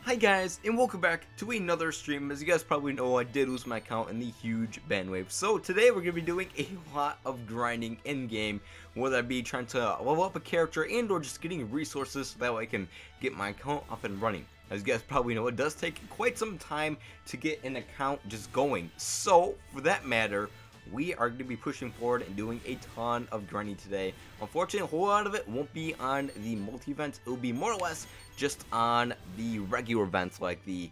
Hi guys, and welcome back to another stream. As you guys probably know, I did lose my account in the huge ban wave. So today we're going to be doing a lot of grinding in-game, whether that be trying to level up a character and or just getting resources so that way I can get my account up and running. As you guys probably know, it does take quite some time to get an account just going. So for that matter, we are going to be pushing forward and doing a ton of grinding today. Unfortunately, a whole lot of it won't be on the multi-events. It will be more or less just on the regular events like the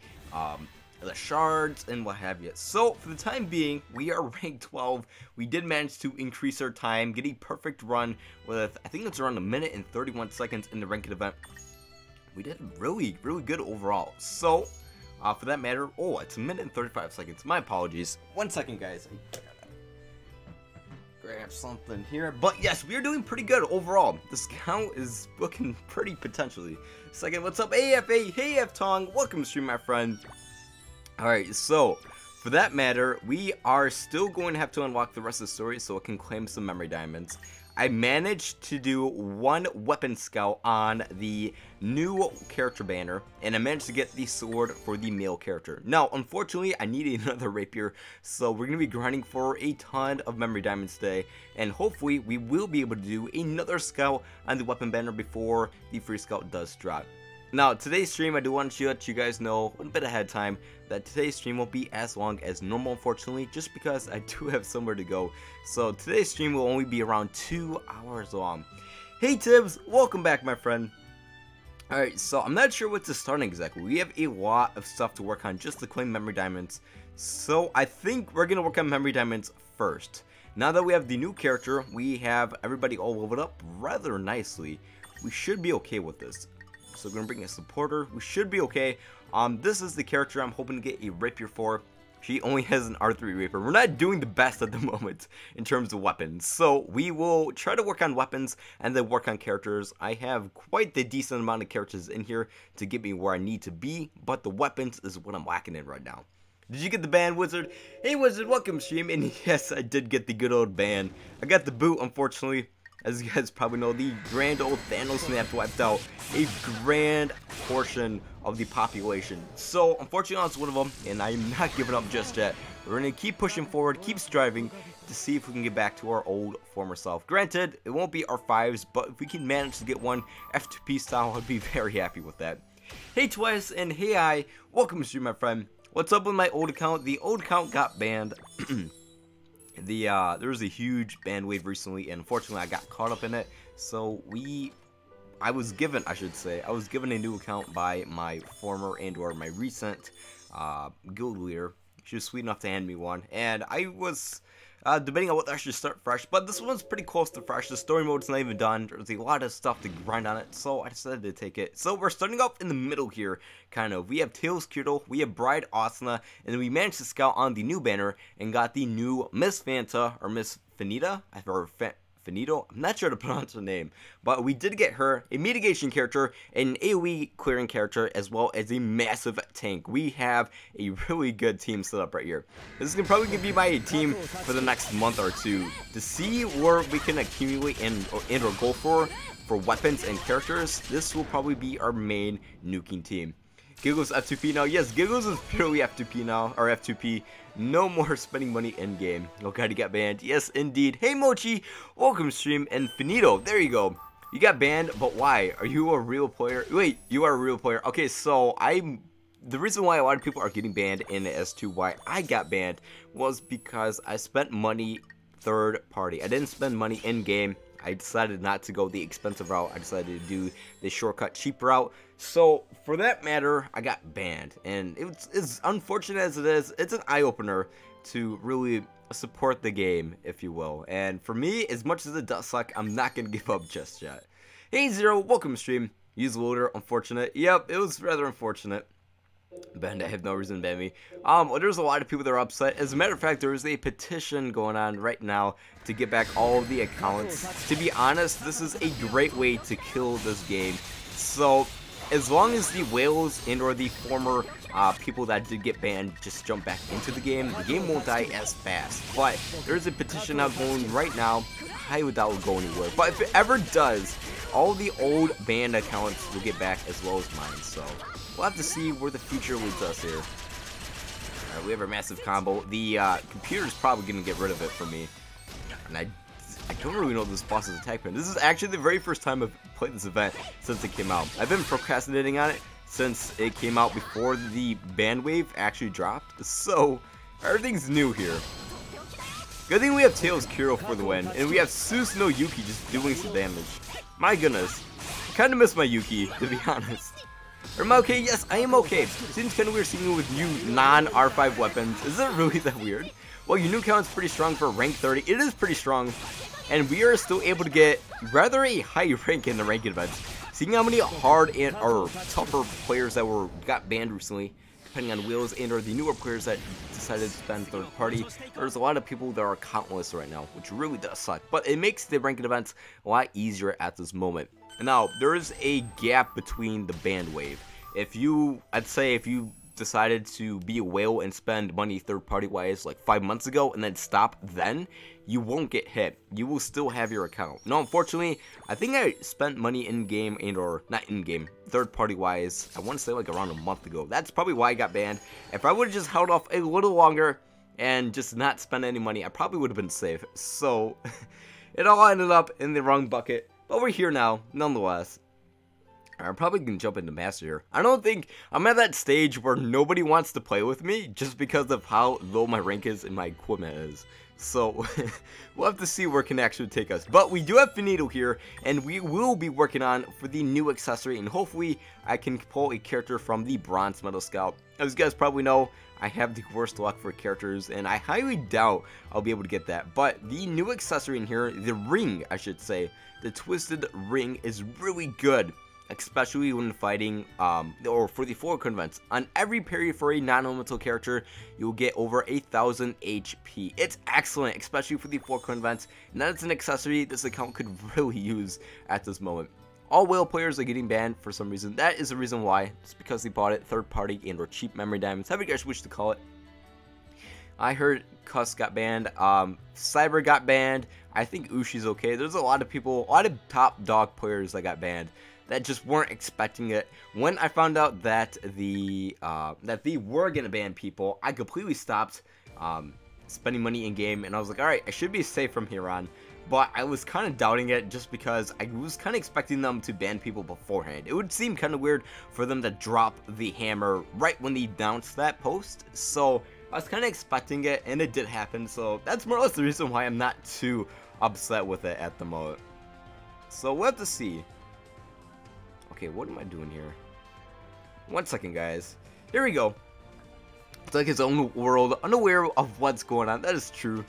shards and what have you. So for the time being, we are ranked 12. We did manage to increase our time, get a perfect run with, I think it's around 1 minute and 31 seconds in the ranked event. We did really good overall. So for that matter, oh, it's 1 minute and 35 seconds. My apologies. 1 second, guys. I gotta grab something here, but yes, we are doing pretty good overall. This count is looking pretty potentially. Second, what's up, AFA? Hey, F-Tong, welcome to stream, my friend. Alright, so for that matter, we are still going to have to unlock the rest of the story so it can claim some memory diamonds. I managed to do one weapon scout on the new character banner, and I managed to get the sword for the male character. Now, unfortunately, I need another rapier, so we're going to be grinding for a ton of memory diamonds today, and hopefully we will be able to do another scout on the weapon banner before the free scout does drop. Now, today's stream, I do want to let you guys know a bit ahead of time that today's stream won't be as long as normal, unfortunately, just because I do have somewhere to go. So today's stream will only be around 2 hours long. Hey Tibbs, welcome back, my friend. Alright, so I'm not sure what to start exactly. We have a lot of stuff to work on just to claim memory diamonds. So I think we're going to work on memory diamonds first. Now that we have the new character, we have everybody all leveled up rather nicely. We should be okay with this. So we're going to bring a supporter. We should be okay. This is the character I'm hoping to get a rapier for. She only has an R3 rapier. We're not doing the best at the moment in terms of weapons. So we will try to work on weapons and then work on characters. I have quite the decent amount of characters in here to get me where I need to be. But the weapons is what I'm lacking in right now. Did you get the ban, Wizard? Hey, Wizard, welcome, stream. And yes, I did get the good old ban. I got the boot, unfortunately. As you guys probably know, the grand old Thanos snap wiped out a grand portion of the population. So, unfortunately, that's one of them, and I'm not giving up just yet. We're going to keep pushing forward, keep striving to see if we can get back to our old former self. Granted, it won't be R5s, but if we can manage to get one F2P style, I'd be very happy with that. Hey, Twice, and hey, I. Welcome to stream, my friend. What's up with my old account? The old account got banned. There was a huge ban wave recently, and unfortunately I got caught up in it. So I was given a new account by my former and or my recent guild leader. She was sweet enough to hand me one, and I was debating on whether I should start fresh, but this one's pretty close to fresh. The story mode's not even done. There's a lot of stuff to grind on it, so I decided to take it. So we're starting off in the middle here, kind of. We have Tails Kirtle, we have Bride Asuna, and then we managed to scout on the new banner and got the new Miss Fanta, or Miss Finita, or Finito, I'm not sure to pronounce her name, but we did get her, a mitigation character, an AoE clearing character, as well as a massive tank. We have a really good team set up right here. This is probably going to be my team for the next month or two, to see where we can accumulate and or go for weapons and characters. This will probably be our main nuking team. Giggles F2P now. Yes, Giggles is purely F2P now, or F2P. No more spending money in game. Oh god, he got banned. Yes, indeed. Hey Mochi, welcome stream. And Finito, there you go. You got banned, but why? Are you a real player? Wait, you are a real player. Okay, so the reason why a lot of people are getting banned in as to why I got banned was because I spent money third party. I didn't spend money in game. I decided not to go the expensive route. I decided to do the shortcut, cheap route. So, for that matter, I got banned. And it's as unfortunate as it is, it's an eye-opener to really support the game, if you will. And for me, as much as it does suck, I'm not going to give up just yet. Hey, Zero, welcome stream. Use loader, unfortunate. Yep, it was rather unfortunate. Banned, I have no reason to ban me. There's a lot of people that are upset. As a matter of fact, there is a petition going on right now to get back all of the accounts. To be honest, this is a great way to kill this game. So, as long as the whales and or the former people that did get banned just jump back into the game won't die as fast. But there's a petition out going right now. I highly doubt it will go anywhere. But if it ever does, all the old banned accounts will get back as well as mine. So we'll have to see where the future leads us here. Alright, we have our massive combo. The computer's probably going to get rid of it for me. And I don't really know this boss's attack pattern. This is actually the very first time I've played this event since it came out. I've been procrastinating on it since it came out before the ban wave actually dropped. So everything's new here. Good thing we have Tails Kuro for the win, and we have Susanoo Yuki just doing some damage. My goodness. I kind of miss my Yuki, to be honest. Am I okay? Yes, I am okay. Seems kind of weird seeing you with new non-R5 weapons. Is it really that weird? Well, your new count's pretty strong for rank 30. It is pretty strong. And we are still able to get rather a high rank in the ranked events. Seeing how many hard and or tougher players that got banned recently, depending on wheels, and or the newer players that decided to spend third party, there's a lot of people that are countless right now, which really does suck. But it makes the ranked events a lot easier at this moment. And now there is a gap between the banned wave. I'd say if you decided to be a whale and spend money third party wise like 5 months ago and then stop then, you won't get hit. You will still have your account. No, unfortunately, I think I spent money in game and or not in game, third party wise, I want to say like around a month ago. That's probably why I got banned. If I would have just held off a little longer and just not spend any money, I probably would have been safe. So it all ended up in the wrong bucket, but we're here now nonetheless. I'm probably going to jump into Master here. I don't think I'm at that stage where nobody wants to play with me just because of how low my rank is and my equipment is. So we'll have to see where it can actually take us. But we do have Finito here, and we will be working on for the new accessory, and hopefully I can pull a character from the Bronze Medal Scout. As you guys probably know, I have the worst luck for characters, and I highly doubt I'll be able to get that. But the new accessory in here, the ring, I should say, the Twisted Ring is really good. Especially when fighting, or for the 4 events. On every parry for a non-elemental character, you'll get over 1,000 HP. It's excellent, especially for the 4 events, and that is an accessory this account could really use at this moment. All whale players are getting banned for some reason. That is the reason why. It's because they bought it third party and or cheap memory diamonds, however you guys wish to call it. I heard Cuss got banned, Cyber got banned, I think Ushi's okay. There's a lot of people, a lot of top dog players that got banned that just weren't expecting it. When I found out that they were gonna ban people, I completely stopped spending money in game, and I was like, alright, I should be safe from here on. But I was kind of doubting it just because I was kind of expecting them to ban people beforehand. It would seem kind of weird for them to drop the hammer right when they announced that post. So I was kind of expecting it, and it did happen. So that's more or less the reason why I'm not too upset with it at the moment. So we'll have to see. Okay, what am I doing here? 1 second, guys. Here we go. It's like his own world, unaware of what's going on. That is true.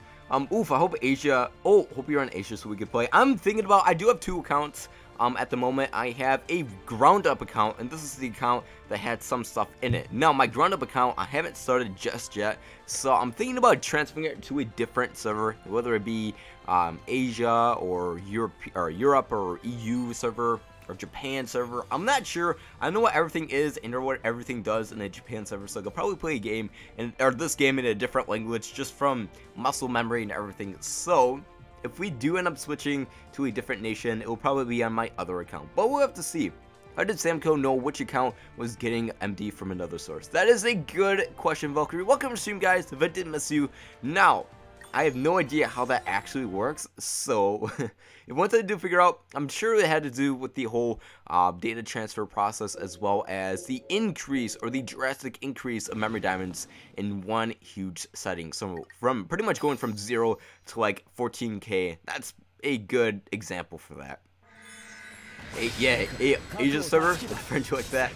Oof, I hope Asia. Oh, hope you're on Asia so we can play. I'm thinking about. I do have 2 accounts. At the moment, I have a ground up account, and this is the account that had some stuff in it. Now, my ground up account, I haven't started just yet, so I'm thinking about transferring it to a different server, whether it be Asia or Europe or EU server. Or Japan server. I'm not sure. I know what everything is and what everything does in a Japan server, so I could probably play a game or this game in a different language just from muscle memory and everything. So if we do end up switching to a different nation, it will probably be on my other account, but we'll have to see. How did Samco know which account was getting MD from another source? That is a good question, Valkyrie. Welcome to stream, guys. If I didn't miss you. Now, I have no idea how that actually works, so if once I do figure out, I'm sure it had to do with the whole data transfer process, as well as the increase or the drastic increase of memory diamonds in one huge setting. So from pretty much going from 0 to like 14k, that's a good example for that. Asia server, French like that.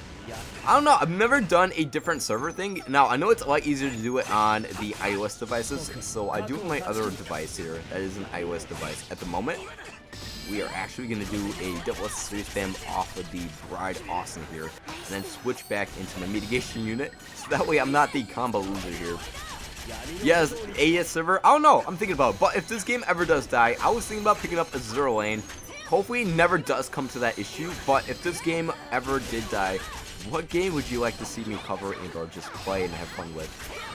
I don't know, I've never done a different server thing. Now, I know it's a lot easier to do it on the iOS devices, so I do have my other device here. That is an iOS device. At the moment, we are actually going to do a double S3 spam off of the Bride Awesome here, and then switch back into my mitigation unit, so that way I'm not the combo loser here. Yes, AS server, I don't know, I'm thinking about it, but if this game ever does die, I was thinking about picking up a 0 lane. Hopefully it never does come to that issue, but if this game ever did die, what game would you like to see me cover and or just play and have fun with?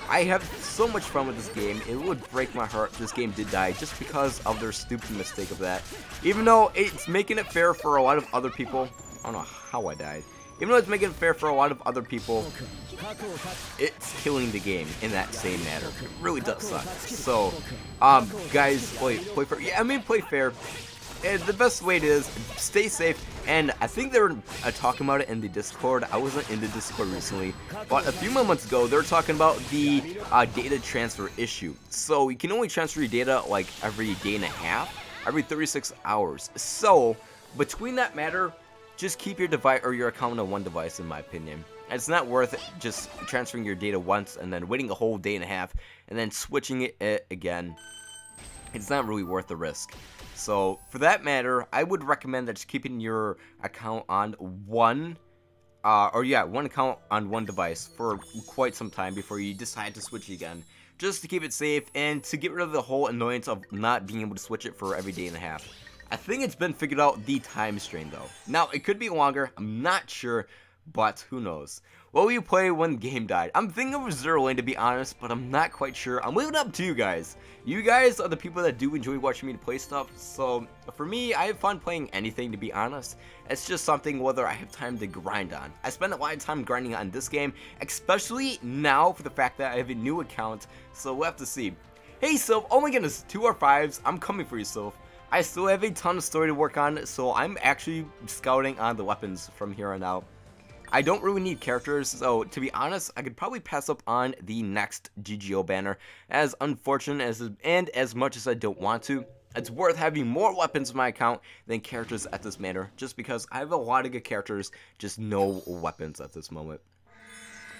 I have so much fun with this game. It would break my heart if this game did die just because of their stupid mistake of that. Even though it's making it fair for a lot of other people. I don't know how I died. Even though it's making it fair for a lot of other people, it's killing the game in that same manner. It really does suck. So, guys, play fair. Yeah, I mean, play fair. And the best way it is, stay safe. And I think they were talking about it in the Discord. I wasn't in the Discord recently, but a few moments ago, they were talking about the data transfer issue. So you can only transfer your data like every day and a half, every 36 hours. So between that matter, just keep your device or your account on one device, in my opinion. It's not worth just transferring your data once and then waiting a whole day and a half and then switching it again. It's not really worth the risk. So for that matter, I would recommend that just keeping your account on one account on one device for quite some time before you decide to switch again, just to keep it safe and to get rid of the whole annoyance of not being able to switch it for every day and a half. I think it's been figured out, the time strain though. Now it could be longer, I'm not sure, but who knows. What will you play when the game died? I'm thinking of Zero Lane, to be honest, but I'm not quite sure. I'm leaving it up to you guys. You guys are the people that do enjoy watching me play stuff, so for me, I have fun playing anything, to be honest. It's just something whether I have time to grind on. I spend a lot of time grinding on this game, especially now for the fact that I have a new account, so we'll have to see. Hey Sylph, oh my goodness, 2 R5s, I'm coming for you, Sylph. I still have a ton of story to work on, so I'm actually scouting on the weapons from here on out. I don't really need characters, so to be honest, I could probably pass up on the next GGO banner, as unfortunate as much as I don't want to. It's worth having more weapons in my account than characters at this manner, just because I have a lot of good characters, just no weapons at this moment.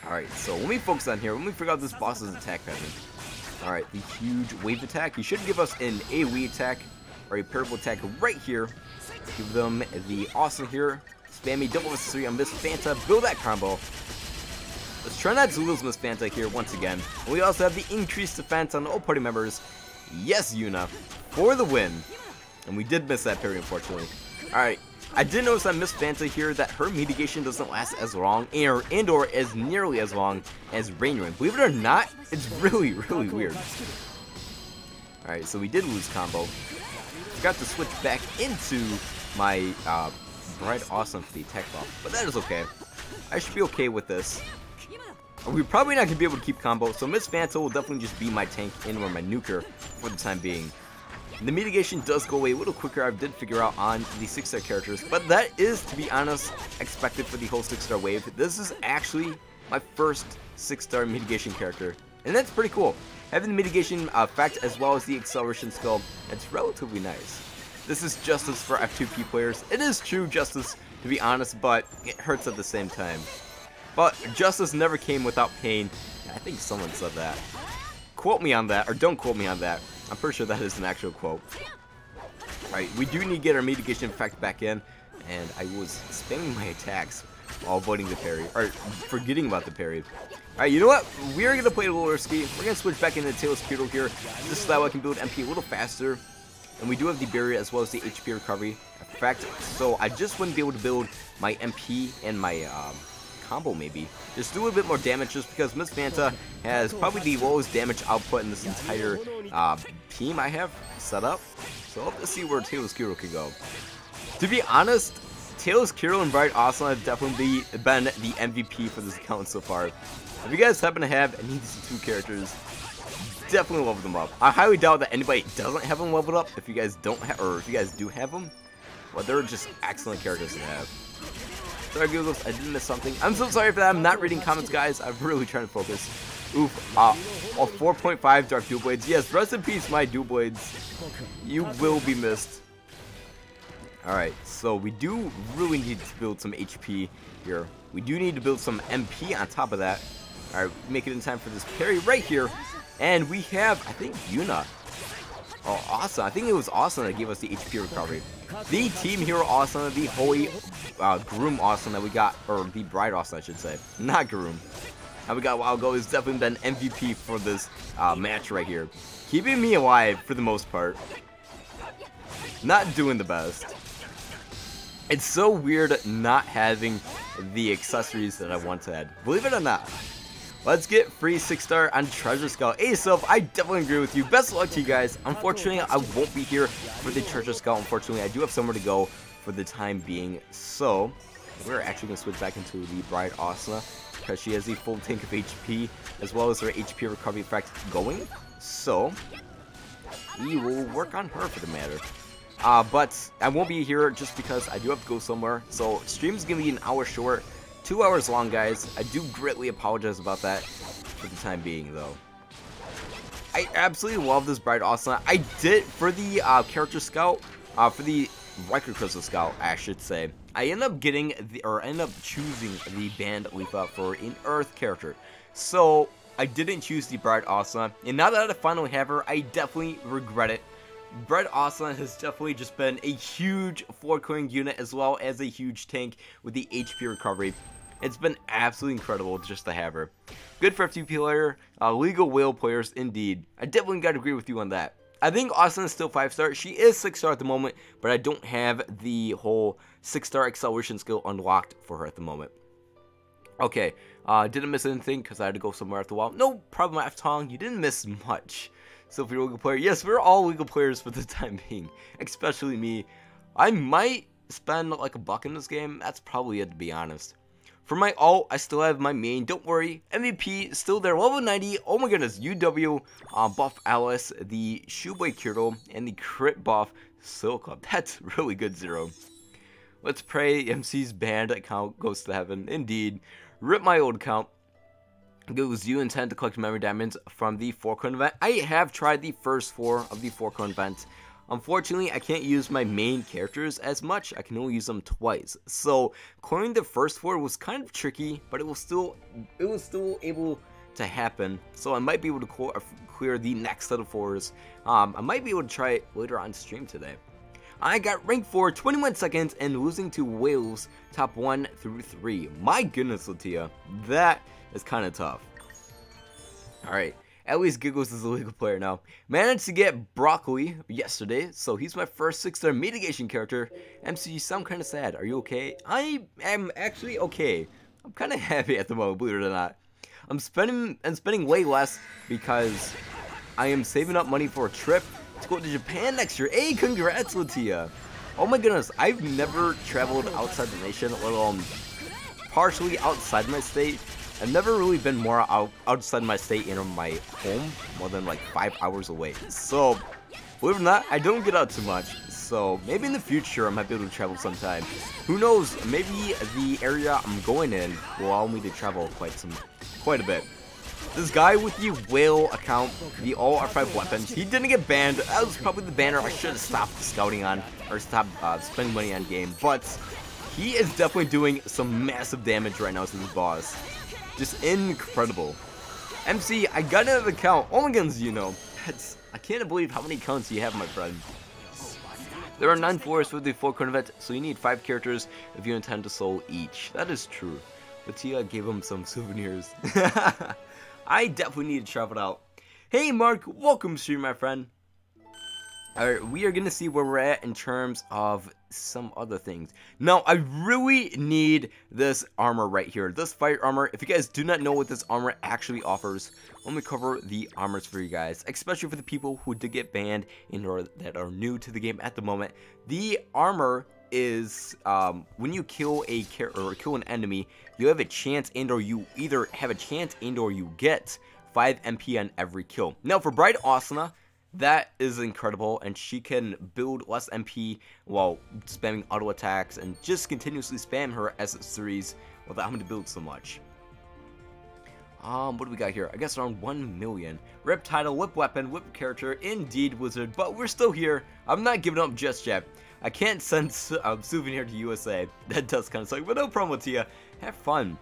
Alright, so let me focus on here, let me figure out this boss's attack pattern. Alright, the huge wave attack, he should give us an AoE attack, or a parable attack right here. Give them the awesome here. Spam me double S3 on Miss Fanta. Build that combo. Let's try not to lose Miss Fanta here once again. And we also have the increased defense on all party members. Yes, Yuna, for the win. And we did miss that parry, unfortunately. Alright, I did notice on Miss Fanta here that her mitigation doesn't last as long and or as nearly as long as Rain Rain. Believe it or not, it's really, really weird. Alright, so we did lose combo. Forgot to switch back into my Bright Awesome for the attack buff, but that is okay. I should be okay with this. We're probably not going to be able to keep combo, so Miss Fanta will definitely just be my tank and or my nuker for the time being. The mitigation does go away a little quicker, I did figure out on the 6-star characters, but that is, to be honest, expected for the whole 6-star wave. This is actually my first 6-star mitigation character, and that's pretty cool. Having the mitigation effect as well as the acceleration skill, it's relatively nice. This is justice for F2P players. It is true justice, to be honest, but it hurts at the same time. But justice never came without pain. I think someone said that. Quote me on that, or don't quote me on that. I'm pretty sure that is an actual quote. Alright, we do need to get our mitigation effect back in, and I was spamming my attacks while avoiding the parry, or forgetting about the parry. Alright, you know what? We're going to play a little risky. We're going to switch back into Tails Kiro here, just so that way I can build MP a little faster. And we do have the barrier as well as the HP recovery effect, so I just wouldn't be able to build my MP and my combo maybe. Just do a bit more damage just because Miss Fanta has probably the lowest damage output in this entire team I have set up. So let's see where Tails Kiro can go. To be honest, Tails Kiro and Bright Awesome have definitely been the MVP for this account so far. If you guys happen to have any of these two characters, definitely level them up. I highly doubt that anybody doesn't have them leveled up. If you guys don't have, or if you guys do have them, well, they're just excellent characters to have. Sorry, Googles, I did miss something. I'm so sorry for that. I'm not reading comments, guys. I'm really trying to focus. Oof. 4.5 Dark Dual Blades. Yes, rest in peace, my Dual Blades. You will be missed. Alright, so we do really need to build some HP here. We do need to build some MP on top of that. Alright, make it in time for this parry right here. And we have, I think, Yuna. Oh, awesome. I think it was awesome that gave us the HP recovery. The Team Hero Awesome, the Holy Groom Awesome that we got, or the Bride Awesome, I should say. Not Groom. That we got a while ago has definitely been MVP for this match right here. Keeping me alive for the most part. Not doing the best. It's so weird not having the accessories that I want to add. Believe it or not. Let's get free 6-star on Treasure Scout. Hey, Sylph, I definitely agree with you. Best of luck to you guys. Unfortunately, I won't be here for the Treasure Scout. Unfortunately, I do have somewhere to go for the time being. So, we're actually going to switch back into the Bride Asuna because she has the full tank of HP as well as her HP recovery effect going. So, we will work on her for the matter. But I won't be here just because I do have to go somewhere. So, stream's going to be an hour short. 2 hours long, guys. I do greatly apologize about that for the time being, though. I absolutely love this Bride Asuna. I did, for the character scout, for the record crystal scout, I should say, I end up getting, end up choosing the band Leafa for an Earth character. So, I didn't choose the Bride Asuna, and now that I finally have her, I definitely regret it. Bride Asuna has definitely just been a huge 4-coin unit as well as a huge tank with the HP recovery. It's been absolutely incredible just to have her. Good for FTP player, legal whale players indeed. I definitely gotta agree with you on that. I think Asuna is still 5-star. She is 6-star at the moment, but I don't have the whole 6-star acceleration skill unlocked for her at the moment. Okay, didn't miss anything because I had to go somewhere after a while. No problem, Aftong, you didn't miss much. So if you're a legal player, yes, we're all legal players for the time being, especially me. I might spend like $1 in this game. That's probably it, to be honest. For my ult, I still have my main. Don't worry, MVP still there, level 90. Oh my goodness, UW buff Alice, the Shoeblade Kirtle, and the crit buff Silk. That's really good, Zero. Let's pray MC's band account goes to heaven. Indeed, rip my old account. Goes, you intend to collect memory diamonds from the 4-coin event. I have tried the first 4 of the 4-coin event. Unfortunately, I can't use my main characters as much. I can only use them twice. So, clearing the first 4 was kind of tricky, but it was still able to happen. So, I might be able to clear the next set of 4s. I might be able to try it later on stream today. I got rank 4, 21 seconds, and losing to Wales, top 1 through 3. My goodness, Latia, that is kind of tough. Alright, at least Giggles is a legal player now. Managed to get Broccoli yesterday, so he's my first 6-star mitigation character. MC, you sound kind of sad. Are you okay? I am actually okay. I'm kind of happy at the moment, believe it or not. I'm spending way less because I am saving up money for a trip to go to Japan next year. Hey, congrats, Latia. Oh my goodness, I've never traveled outside the nation, let alone partially outside my state. I've never really been more outside my state in my home, more than like 5 hours away. So, believe it or not, I don't get out too much. So, maybe in the future I might be able to travel sometime. Who knows, maybe the area I'm going in will allow me to travel quite a bit. This guy with the whale account, the all R5 weapons, he didn't get banned. That was probably the banner I should have stopped scouting on, or stopped spending money on game. But he is definitely doing some massive damage right now to this boss. Just incredible. MC, I got another account. Oh my goodness, you know. I can't believe how many accounts you have, my friend. There are 9 floors for the 4-coin event, so you need 5 characters if you intend to soul each. That is true. But Tia gave him some souvenirs. I definitely need to travel out. Hey Mark, welcome stream, my friend. Alright, we are going to see where we're at in terms of some other things. Now, I really need this armor right here. This fire armor. If you guys do not know what this armor actually offers, let me cover the armors for you guys. Especially for the people who did get banned and or that are new to the game at the moment. The armor is when you kill a character or kill an enemy, you have a chance and or you either have a chance and or you get 5 MP on every kill. Now, for Bride Asuna, that is incredible, and she can build less MP while spamming auto attacks and just continuously spam her SS3s without having to build so much. What do we got here? I guess around 1 million. Rip title, whip weapon, whip character, indeed wizard, but we're still here. I'm not giving up just yet. I can't send souvenir to USA. That does kind of suck, but no problem, Tia. Have fun.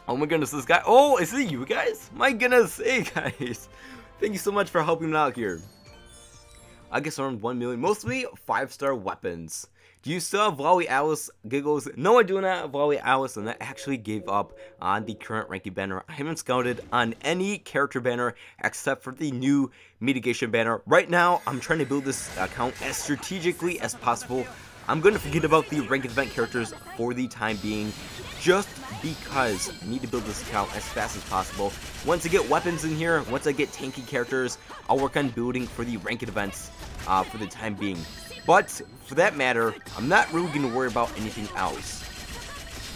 Oh my goodness, this guy. Oh, is it you guys? My goodness, hey guys. Thank you so much for helping me out here. I guess around 1 million. Mostly 5-star weapons. Do you still have Volley Alice, Giggles? No, I do not have Volley Alice, and I actually gave up on the current ranking banner. I haven't scouted on any character banner except for the new mitigation banner. Right now, I'm trying to build this account as strategically as possible I'm going to forget about the ranked event characters for the time being, just because I need to build this account as fast as possible. Once I get weapons in here, once I get tanky characters, I'll work on building for the ranked events for the time being. But for that matter, I'm not really going to worry about anything else.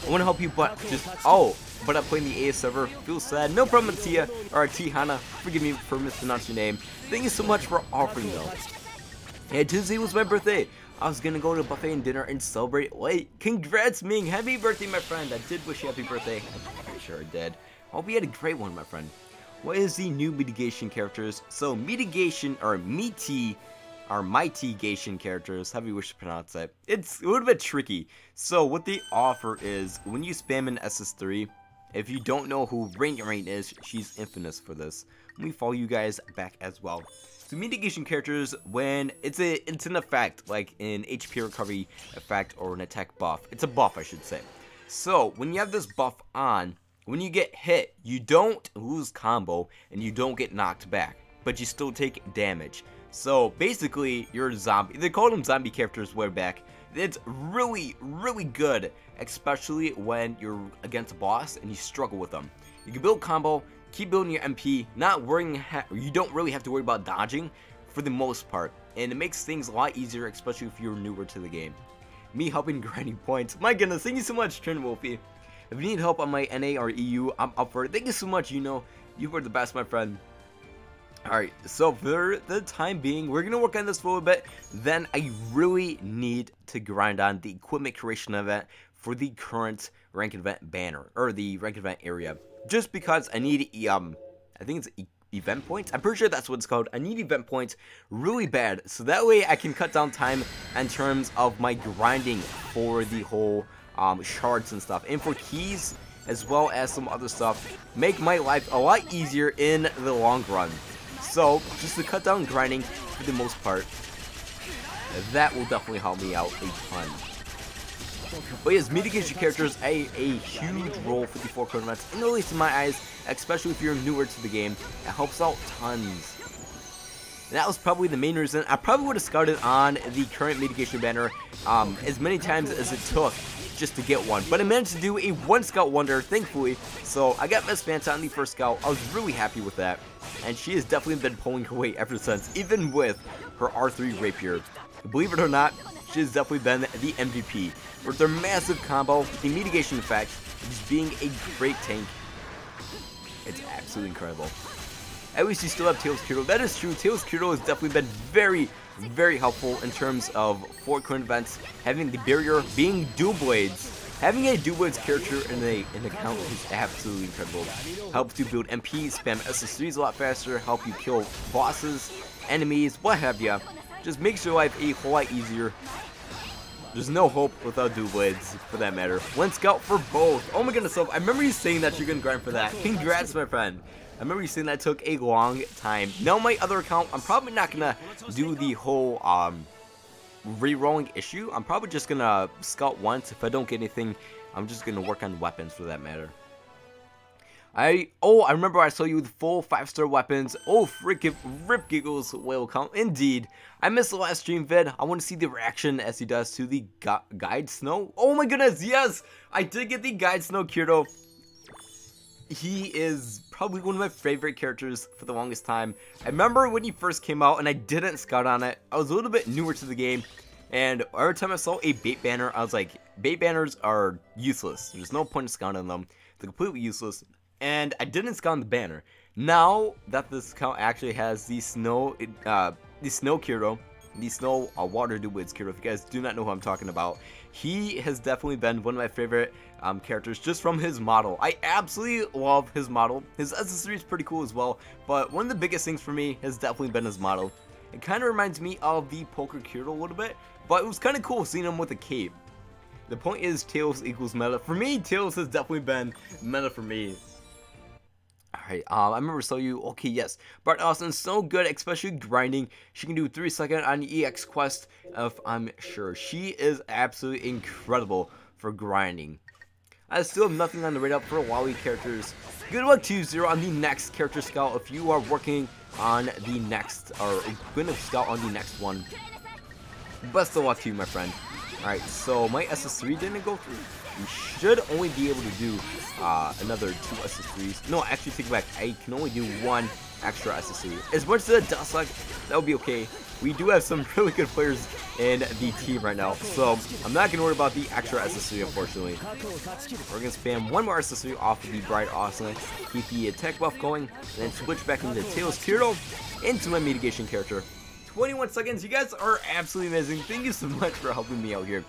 I want to help you, but but I'm playing the AS server. Feel sad. No problem, Tia or Tihana. Forgive me for mispronouncing your name. Thank you so much for offering though. Yeah, Tuesday was my birthday. I was gonna go to a buffet and dinner and celebrate. Wait, congrats, Ming. Happy birthday, my friend. I did wish you happy birthday. I'm pretty sure I did. Hope you had a great one, my friend. What is the new mitigation characters? So mitigation or mitigation characters, however you wish to pronounce it. It's a little bit tricky. So what they offer is when you spam an SS3, if you don't know who Rain is, she's infamous for this. Let me follow you guys back as well. So mitigation characters, when it's an effect, like an HP recovery effect or an attack buff. It's a buff, I should say. So when you have this buff on, when you get hit, you don't lose combo and you don't get knocked back, but you still take damage. So basically, you're a zombie. They called them zombie characters way back. It's really, really good, especially when you're against a boss and you struggle with them. You can build combo, keep building your MP, not worrying. You don't really have to worry about dodging for the most part, and it makes things a lot easier, especially if you're newer to the game. Me helping grinding points. My goodness, thank you so much, Trin Wolfie. If you need help on my NA or EU, I'm up for it. Thank you so much. You know, you were the best, my friend. Alright, so for the time being, we're going to work on this for a little bit. Then I really need to grind on the equipment creation event for the current ranked event banner, or the ranked event area. Just because I need, I think it's event points? I'm pretty sure that's what it's called. I need event points really bad, so that way I can cut down time in terms of my grinding for the whole shards and stuff. And for keys, as well as some other stuff, make my life a lot easier in the long run. So, just to cut down grinding for the most part, that will definitely help me out a ton. But yes, mitigation characters a huge role for the 4 current events, and at least in my eyes, especially if you're newer to the game, it helps out tons. And that was probably the main reason. I probably would have scouted on the current mitigation banner as many times as it took just to get one. But I managed to do a 1 scout wonder, thankfully. So I got Miss Fanta on the first scout. I was really happy with that. And she has definitely been pulling her weight ever since, even with her R3 rapier. Believe it or not, she has definitely been the MVP. With their massive combo, the mitigation effect, just being a great tank. It's absolutely incredible. At least you still have Tails Kiro. That is true. Tails Kiro has definitely been very, very helpful in terms of 4 current events. Having the barrier, being dual blades. Having a dual blades character in an account is absolutely incredible. Helps you build MP, spam SS3s a lot faster, help you kill bosses, enemies, what have ya. Just makes your life a whole lot easier. There's no hope without dual blades, for that matter. 1 scout for both. Oh my goodness, I remember you saying that you're gonna grind for that. Congrats, my friend. I remember you saying that took a long time. Now my other account, I'm probably not gonna do the whole re-rolling issue. I'm probably just gonna scout once. If I don't get anything, I'm just gonna work on weapons for that matter. I remember I saw you with full 5-star weapons. Oh, freaking Rip Giggles whale count. Indeed. I missed the last stream vid. I want to see the reaction as he does to the Guide Snow. Oh my goodness, yes! I did get the Guide Snow Kirito. He is probably one of my favorite characters for the longest time. I remember when he first came out and I didn't scout on it. I was a little bit newer to the game. And every time I saw a bait banner, I was like, bait banners are useless. There's no point in scouting on them. They're completely useless. And I didn't scout on the banner. Now that this account actually has the snow Kiro, the snow water duplicates Kiro, if you guys do not know who I'm talking about, he has definitely been one of my favorite characters just from his model. I absolutely love his model. His SS3 is pretty cool as well, but one of the biggest things for me has definitely been his model. It kind of reminds me of the Poker Kiro a little bit, but it was kind of cool seeing him with a cape. The point is, Tails equals meta. For me, Tails has definitely been meta for me. Alright, I remember you. Okay, yes. Bart Austin's so good, especially grinding. She can do 3-second on the EX quest, if I'm sure. She is absolutely incredible for grinding. I still have nothing on the radar for Wally characters. Good luck to you, Zero, on the next character scout if you are working on the next, or going to scout on the next one. Best of luck to you, my friend. Alright, so my SS3 didn't go through. We should only be able to do another 2 SS3s. No, actually take it back. I can only do 1 extra SS3. As much as it does suck, that would be okay. We do have some really good players in the team right now, so I'm not going to worry about the extra SS3, unfortunately. We're going to spam 1 more SS3 off of the Bride Asuna, keep the attack buff going, and then switch back into Tails Kirito into my mitigation character. 21 seconds, you guys are absolutely amazing. Thank you so much for helping me out here.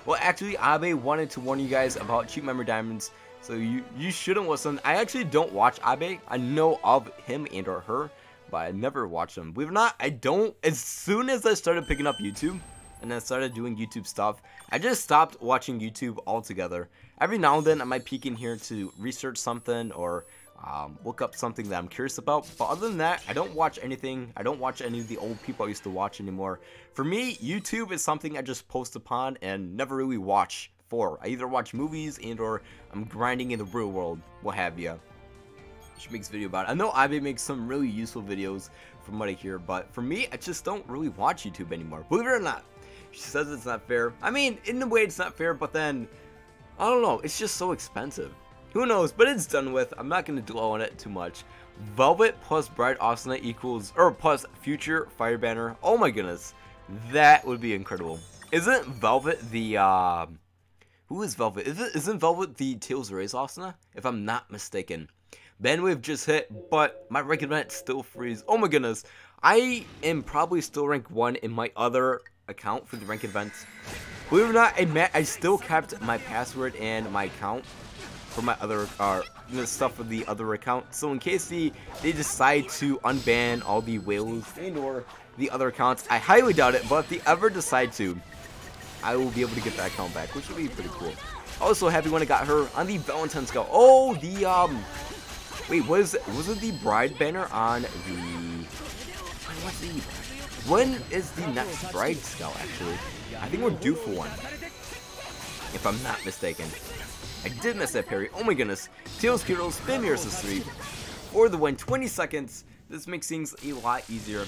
Well, actually, Abe wanted to warn you guys about cheap memory diamonds, so you shouldn't listen. I actually don't watch Abe. I know of him and or her, but I never watched them. Believe it or not, I don't. As soon as I started picking up YouTube and then started doing YouTube stuff, I just stopped watching YouTube altogether. Every now and then I might peek in here to research something or look up something that I'm curious about, but other than that, I don't watch anything. I don't watch any of the old people I used to watch anymore. For me, YouTube is something I just post upon and never really watch for. I either watch movies and or I'm grinding in the real world, what have you. She makes a video about it. I know Abe makes some really useful videos from what I hear, but for me, I just don't really watch YouTube anymore. Believe it or not. She says it's not fair. I mean, in a way it's not fair, but then, I don't know, it's just so expensive. Who knows, but it's done with. I'm not going to dwell on it too much. Velvet plus Bride Asuna equals, or plus Future Fire Banner. Oh my goodness. That would be incredible. Isn't Velvet the, who is Velvet? Isn't Velvet the Tails Raise Asuna? If I'm not mistaken. Bandwave just hit, but my rank event still freeze. Oh my goodness. I am probably still rank 1 in my other account for the rank events. Believe it or not, I still kept my password and my account for my other stuff for the other account. So in case they decide to unban all the whales and or the other accounts, I highly doubt it, but if they ever decide to, I will be able to get that account back, which would be pretty cool. Also happy when I got her on the Valentine's Scout. Oh, the wait, was it the Bride banner on the when is the next Bride Scout actually? I think we're due for one, if I'm not mistaken. I did miss that parry. Oh my goodness. Tails Kirito, spam your SS3 for the win. 20 seconds. This makes things a lot easier.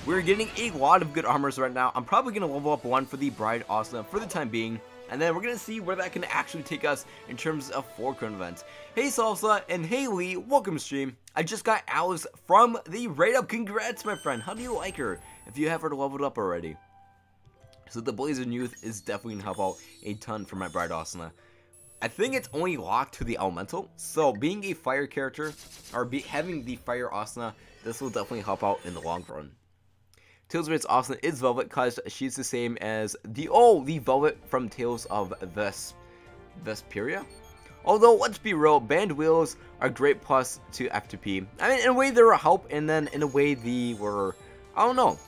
We're getting a lot of good armors right now. I'm probably going to level up 1 for the Bride Asuna for the time being. And then we're going to see where that can actually take us in terms of 4 current events. Hey Salsa and hey Lee, welcome to stream. I just got Alice from the raid up. Congrats my friend. How do you like her if you have her leveled up already? So the Blazing Youth is definitely going to help out a ton for my Bride Asuna. I think it's only locked to the elemental, so being a fire character, or having the fire Asuna, this will definitely help out in the long run. Tails Raid's Asuna is Velvet because she's the same as the Velvet from Tales of Vesperia. Although, let's be real, band wheels are great plus to F2P. I mean, in a way they're a help, and then in a way they were, I don't know.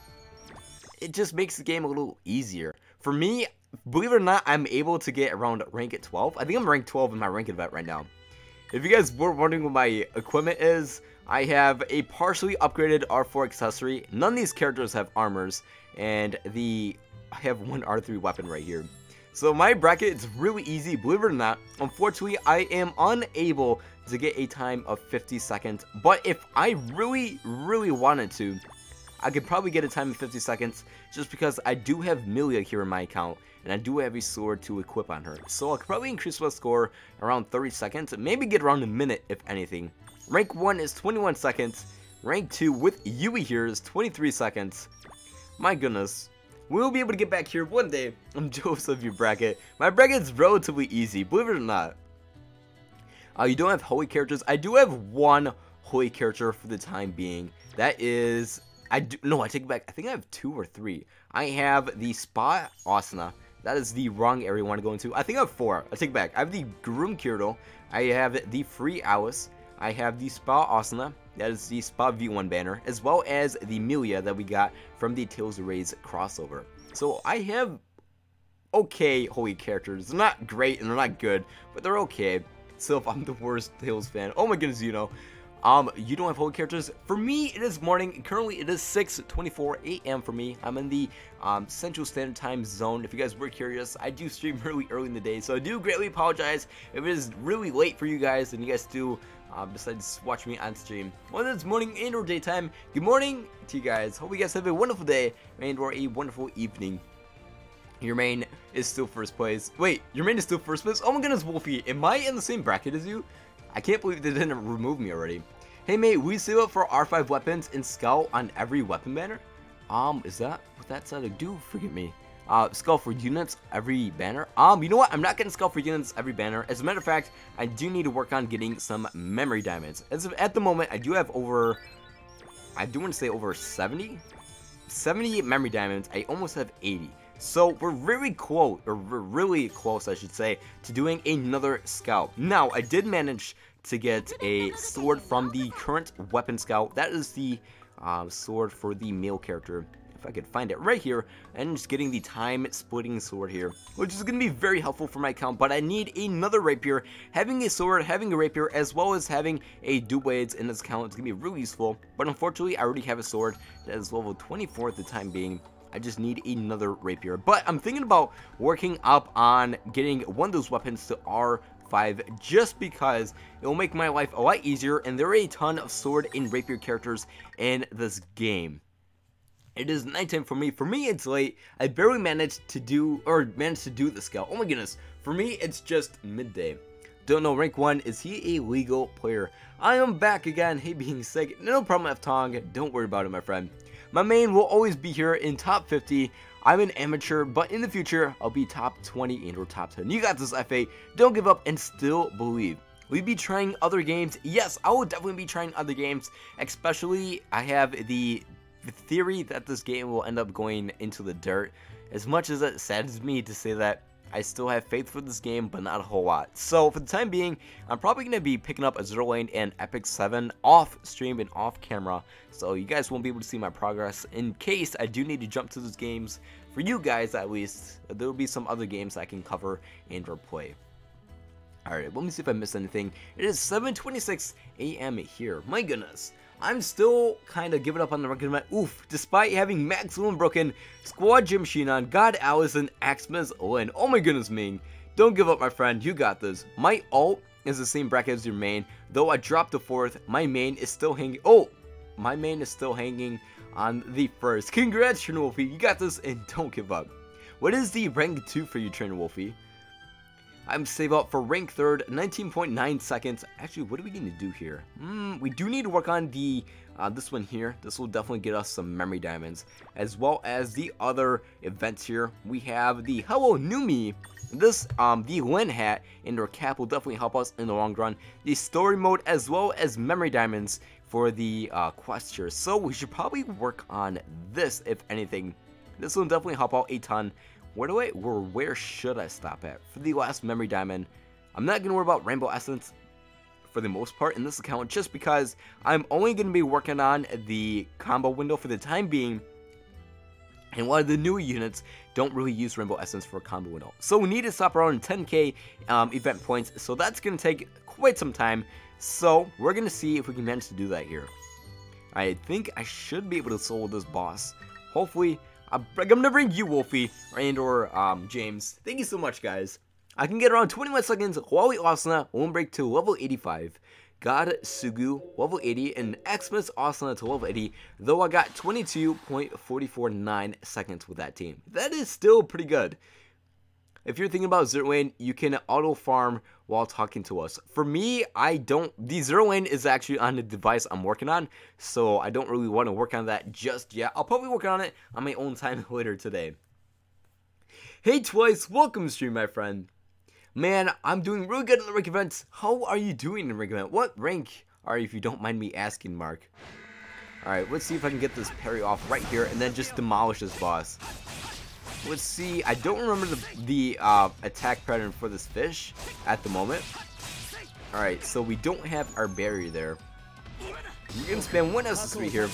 It just makes the game a little easier. For me, believe it or not, I'm able to get around rank at 12. I think I'm rank 12 in my rank event right now. If you guys were wondering what my equipment is, I have a partially upgraded R4 accessory. None of these characters have armors, and I have one R3 weapon right here. So my bracket is really easy, believe it or not. Unfortunately, I am unable to get a time of 50 seconds, but if I really, really wanted to, I could probably get a time of 50 seconds just because I do have Milia here in my account, and I do have a sword to equip on her. So I could probably increase my score around 30 seconds, maybe get around a minute if anything. Rank 1 is 21 seconds, rank 2 with Yui here is 23 seconds. My goodness. We'll be able to get back here one day. I'm jealous of your bracket. My bracket is relatively easy, believe it or not. You don't have holy characters. I do have one holy character for the time being. That is... No, I take it back. I think I have 2 or 3. I have the Spa Asuna. That is the wrong area I want to go into. I think I have 4. I take it back. I have the Groom Kirito. I have the Free Alice. I have the Spa Asuna. That is the Spa V1 banner. As well as the Milia that we got from the Tails Raise crossover. So I have okay holy characters. They're not great and they're not good, but they're okay. So if I'm the worst Tails fan, oh my goodness, you know. You don't have holy characters. For me, it is morning. Currently, it is 6:24 a.m. for me. I'm in the Central Standard Time zone. If you guys were curious, I do stream really early in the day, so I do greatly apologize if it is really late for you guys and you guys do decide to watch me on stream. Whether it's morning and or daytime, good morning to you guys. Hope you guys have a wonderful day and or a wonderful evening. Your main is still first place. Wait, your main is still first place? Oh my goodness, Wolfie, am I in the same bracket as you? I can't believe they didn't remove me already. Hey mate, we save up for R5 weapons and Scout on every weapon banner? Is that what that said? Do forgive me. Scout for units every banner. You know what? I'm not getting Scout for units every banner. As a matter of fact, I do need to work on getting some memory diamonds. As of at the moment, I do have over, I do want to say over 70 memory diamonds. I almost have 80. So we're really close, or we're really close, I should say, to doing another Scout. Now, I did manage to get a sword from the current weapon Scout. That is the sword for the male character. If I could find it right here, and just getting the time splitting sword here, which is going to be very helpful for my account. But I need another rapier. Having a sword, having a rapier, as well as having a dual blades in this account is going to be really useful. But unfortunately, I already have a sword that is level 24 at the time being. I just need another rapier. But I'm thinking about working up on getting one of those weapons to R5, just because it will make my life a lot easier, and there are a ton of sword and rapier characters in this game. It is nighttime for me. For me, it's late. I barely managed to do the Scout. Oh my goodness. For me, it's just midday. Don't know, rank 1. Is he a legal player? I am back again. Hey, being sick. No problem, F-Tong. Don't worry about it, my friend. My main will always be here in top 50. I'm an amateur, but in the future, I'll be top 20 and or top 10. You got this, FA. Don't give up and still believe. Will you be trying other games? Yes, I will definitely be trying other games. Especially, I have the theory that this game will end up going into the dirt. As much as it saddens me to say that, I still have faith for this game, but not a whole lot. So for the time being, I'm probably going to be picking up a Zero Lane and Epic 7 off stream and off camera, so you guys won't be able to see my progress. In case I do need to jump to those games, for you guys at least, there will be some other games I can cover and or play. Alright, let me see if I missed anything. It is 7:26 a.m. here. My goodness. I'm still kind of giving up on the recommend. Oof, despite having Maximum Broken, Squad Jim Sheenon, God Allison, Axmas Lin. Oh my goodness, Ming. Don't give up, my friend. You got this. My ult is the same bracket as your main. Though I dropped the 4th, my main is still hanging. Oh, my main is still hanging on the 1st. Congrats, Trainer Wolfie. You got this, and don't give up. What is the rank 2 for you, Trainer Wolfie? I'm save up for rank 3rd, 19.9 seconds. Actually, what do we need to do here? We do need to work on the this one here. This will definitely get us some memory diamonds, as well as the other events here. We have the Hello New Me. This the Lin hat and our cap will definitely help us in the long run. The story mode, as well as memory diamonds for the quest here. So we should probably work on this, if anything. This will definitely help out a ton. Where should I stop at? For the last memory diamond, I'm not going to worry about Rainbow Essence for the most part in this account, just because I'm only going to be working on the combo window for the time being, and a lot of the newer units don't really use Rainbow Essence for a combo window. So we need to stop around 10k event points, so that's going to take quite some time, so we're going to see if we can manage to do that here. I think I should be able to solo this boss. Hopefully. I'm gonna bring you, Wolfie, and or James. Thank you so much, guys. I can get around 21 seconds. Huawei Asuna won't break to level 85. God Sugu level 80 and Xmas Asuna to level 80. Though I got 22.449 seconds with that team. That is still pretty good. If you're thinking about Zero Lane, you can auto farm while talking to us. For me, I don't. The Zero Lane is actually on the device I'm working on, so I don't really want to work on that just yet. I'll probably work on it on my own time later today. Hey Twice, welcome to stream, my friend. Man, I'm doing really good in the rank events. How are you doing in the rank event? What rank are you, if you don't mind me asking, Mark? Alright, let's see if I can get this parry off right here and then just demolish this boss. Let's see, I don't remember the attack pattern for this fish at the moment. Alright, so we don't have our barrier there. We're going to spam one SS3 here.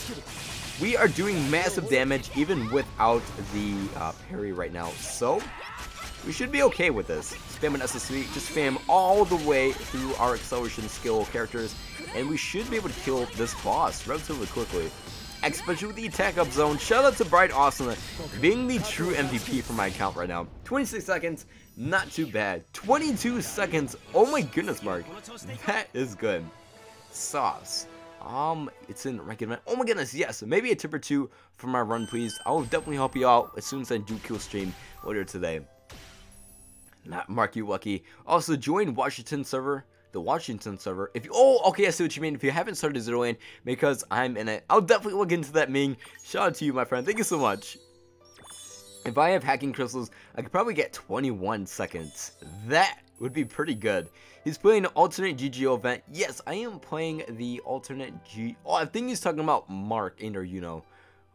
We are doing massive damage even without the parry right now, so we should be okay with this. Spam an SS3, just spam all the way through our acceleration skill characters, and we should be able to kill this boss relatively quickly. Especially with the attack up zone. Shout out to Bright Awesome being the true MVP for my account right now. 26 seconds, not too bad. 22 seconds, oh my goodness, Mark. That is good. Sauce. It's in rank event. Oh my goodness, yes. Maybe a tip or two for my run, please. I'll definitely help you out as soon as I do kill stream later today. Not Mark you lucky. Also, join Washington server. The Washington server. If you, oh, okay, I see what you mean. If you haven't started zeroing because I'm in it, I'll definitely look into that, Ming. Shout out to you, my friend. Thank you so much. If I have hacking crystals, I could probably get 21 seconds. That would be pretty good. He's playing an alternate GGO event. Yes, I am playing the alternate G. Oh, I think he's talking about Mark and or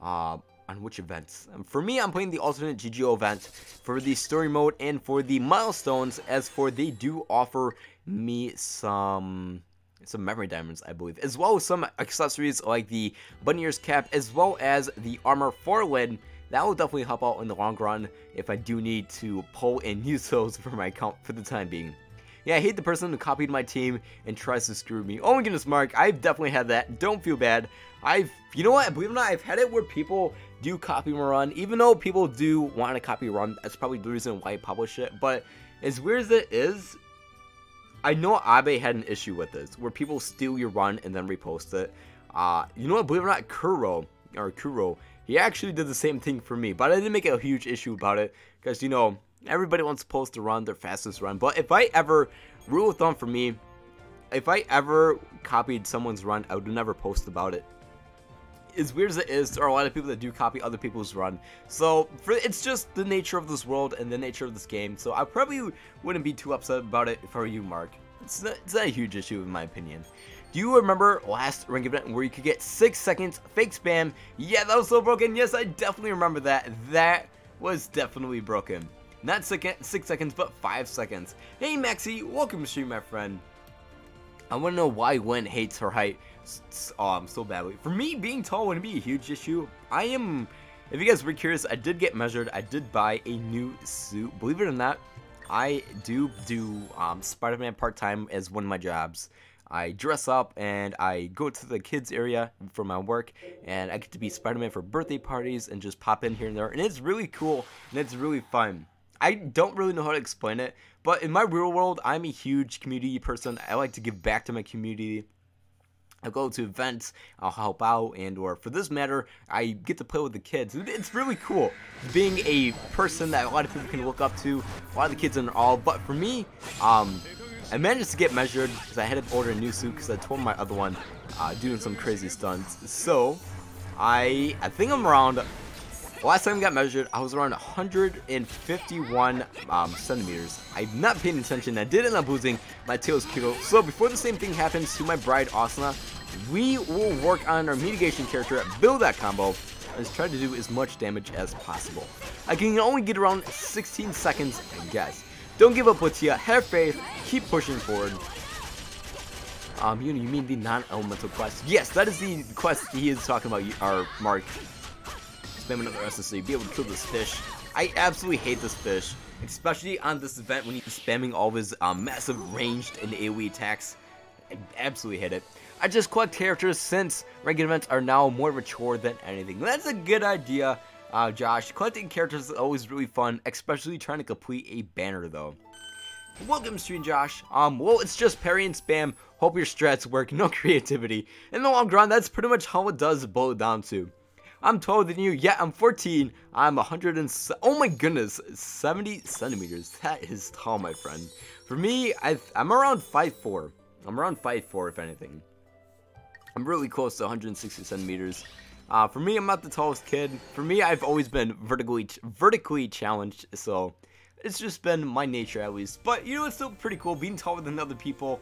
on which events. For me, I'm playing the alternate GGO event for the story mode and for the milestones. As for they do offer me some memory diamonds, I believe, as well as some accessories like the bunny ears cap, as well as the armor forelid. That will definitely help out in the long run if I do need to pull and use those for my account for the time being. Yeah, I hate the person who copied my team and tries to screw me. Oh my goodness, Mark, I've definitely had that. Don't feel bad. You know what, believe it or not, I've had it where people do copy my run. Even though people do want to copy run, that's probably the reason why I publish it. But as weird as it is, I know Abe had an issue with this, where people steal your run and then repost it. You know what, believe it or not, Kuro, he actually did the same thing for me, but I didn't make a huge issue about it, because, you know, everybody wants to post to run their fastest run. But if I ever, rule of thumb for me, if I ever copied someone's run, I would never post about it. As weird as it is, there are a lot of people that do copy other people's run. So, it's just the nature of this world and the nature of this game. So, I probably wouldn't be too upset about it if I were you, Mark. It's not a huge issue in my opinion. Do you remember last rank event where you could get 6 seconds fake spam? Yeah, that was so broken. Yes, I definitely remember that. That was definitely broken. Not 6 seconds, but 5 seconds. Hey, Maxie, welcome to stream, my friend. I want to know why Gwen hates her height so badly. For me, being tall wouldn't be a huge issue. If you guys were curious, I did get measured. I did buy a new suit. Believe it or not, I do Spider-Man part-time as one of my jobs. I dress up and I go to the kids area for my work, and I get to be Spider-Man for birthday parties and just pop in here and there, and it's really cool and it's really fun. I don't really know how to explain it, but in my real world, I'm a huge community person. I like to give back to my community. I go to events, I'll help out, and or for this matter, I get to play with the kids. It's really cool being a person that a lot of people can look up to, a lot of the kids and all. But for me, I managed to get measured because I had to order a new suit because I told my other one doing some crazy stunts. So I think I'm around. Last time I got measured, I was around 151 centimeters. I'm not paying attention. I did end up losing my Tails Kiddo. So before the same thing happens to my bride, Asuna, we will work on our mitigation character, build that combo, and try to do as much damage as possible. I can only get around 16 seconds, I guess. Don't give up, Latia. Have faith. Keep pushing forward. You mean the non-elemental quest? Yes, that is the quest he is talking about, our Mark. Spam another SSC, be able to kill this fish. I absolutely hate this fish, especially on this event when he's spamming all of his massive ranged and AoE attacks. I absolutely hate it. I just collect characters since regular events are now more mature than anything. That's a good idea, Josh. Collecting characters is always really fun, especially trying to complete a banner though. Welcome to stream, Josh. Well, it's just parry and spam. Hope your strats work, no creativity. In the long run, that's pretty much how it does boil down to. I'm taller than you. Yeah, I'm 14. I'm oh my goodness, 70 centimeters. That is tall, my friend. For me, I'm around 5'4". I'm around 5'4", if anything. I'm really close to 160 centimeters. For me, I'm not the tallest kid. For me, I've always been vertically challenged, so it's just been my nature at least. But you know, it's still pretty cool being taller than other people.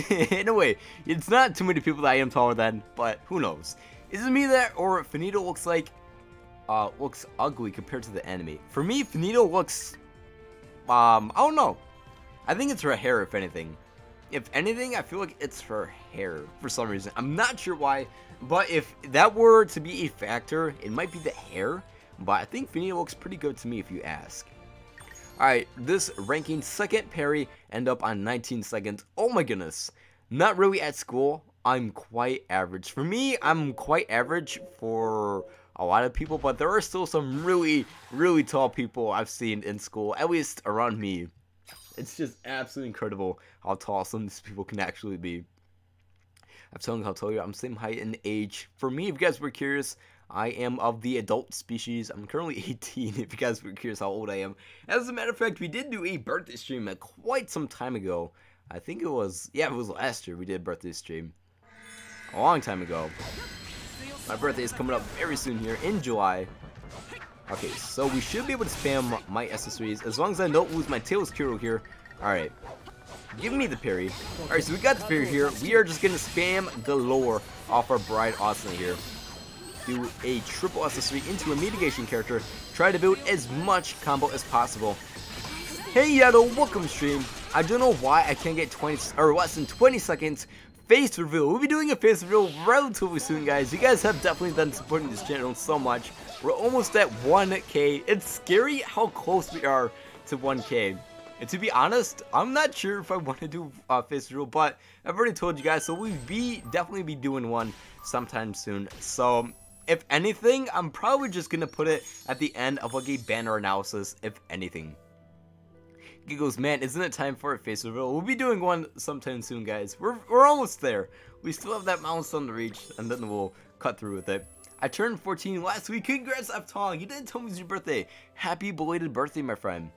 In a way, it's not too many people that I am taller than, but who knows? Is it me that, or Finito looks ugly compared to the enemy? For me, Finito looks, I don't know. I think it's her hair, if anything. If anything, I feel like it's her hair for some reason. I'm not sure why, but if that were to be a factor, it might be the hair. But I think Finito looks pretty good to me if you ask. Alright, this ranking second parry end up on 19 seconds. Oh my goodness. Not really at school. I'm quite average. For me, I'm quite average for a lot of people, but there are still some really, really tall people I've seen in school, at least around me. It's just absolutely incredible how tall some of these people can actually be. I'll tell you, I'm same height and age. For me, if you guys were curious, I am of the adult species. I'm currently 18, if you guys were curious how old I am. As a matter of fact, we did do a birthday stream quite some time ago. I think it was, yeah, it was last year we did a birthday stream. A long time ago. My birthday is coming up very soon here in July. Okay, so we should be able to spam my accessories as long as I don't lose my Tails Kiro here. Alright. Give me the parry. Alright, so we got the parry here. We are just going to spam galore off our Bride Asuna here. Do a triple accessory into a mitigation character. Try to build as much combo as possible. Hey Yaddle, welcome stream. I don't know why I can't get 20 or less than 20 seconds face reveal. We'll be doing a face reveal relatively soon, guys. You guys have definitely been supporting this channel so much. We're almost at 1K. It's scary how close we are to 1K. And to be honest, I'm not sure if I want to do face reveal, but I've already told you guys, so we'll definitely be doing one sometime soon. So if anything, I'm probably just gonna put it at the end of like a banner analysis, if anything. Giggles, man, isn't it time for a face reveal? We'll be doing one sometime soon, guys. We're almost there. We still have that milestone to reach, and then we'll cut through with it. I turned 14 last week. Congrats, Aftong. You didn't tell me it was your birthday. Happy belated birthday, my friend.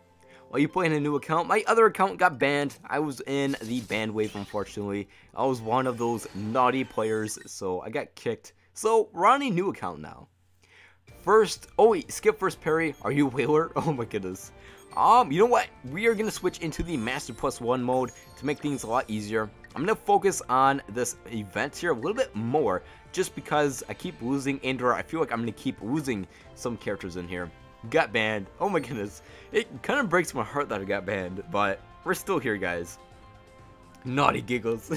While you playing a new account, my other account got banned. I was in the ban wave, unfortunately. I was one of those naughty players, so I got kicked. So we're on a new account now. First, oh wait, skip first parry. Are you a whaler? Oh my goodness. You know what? We are gonna switch into the Master Plus 1 mode to make things a lot easier. I'm gonna focus on this event here a little bit more, just because I keep losing, and/or I feel like I'm gonna keep losing some characters in here. Got banned. Oh my goodness. It kind of breaks my heart that I got banned, but we're still here, guys. Naughty Giggles.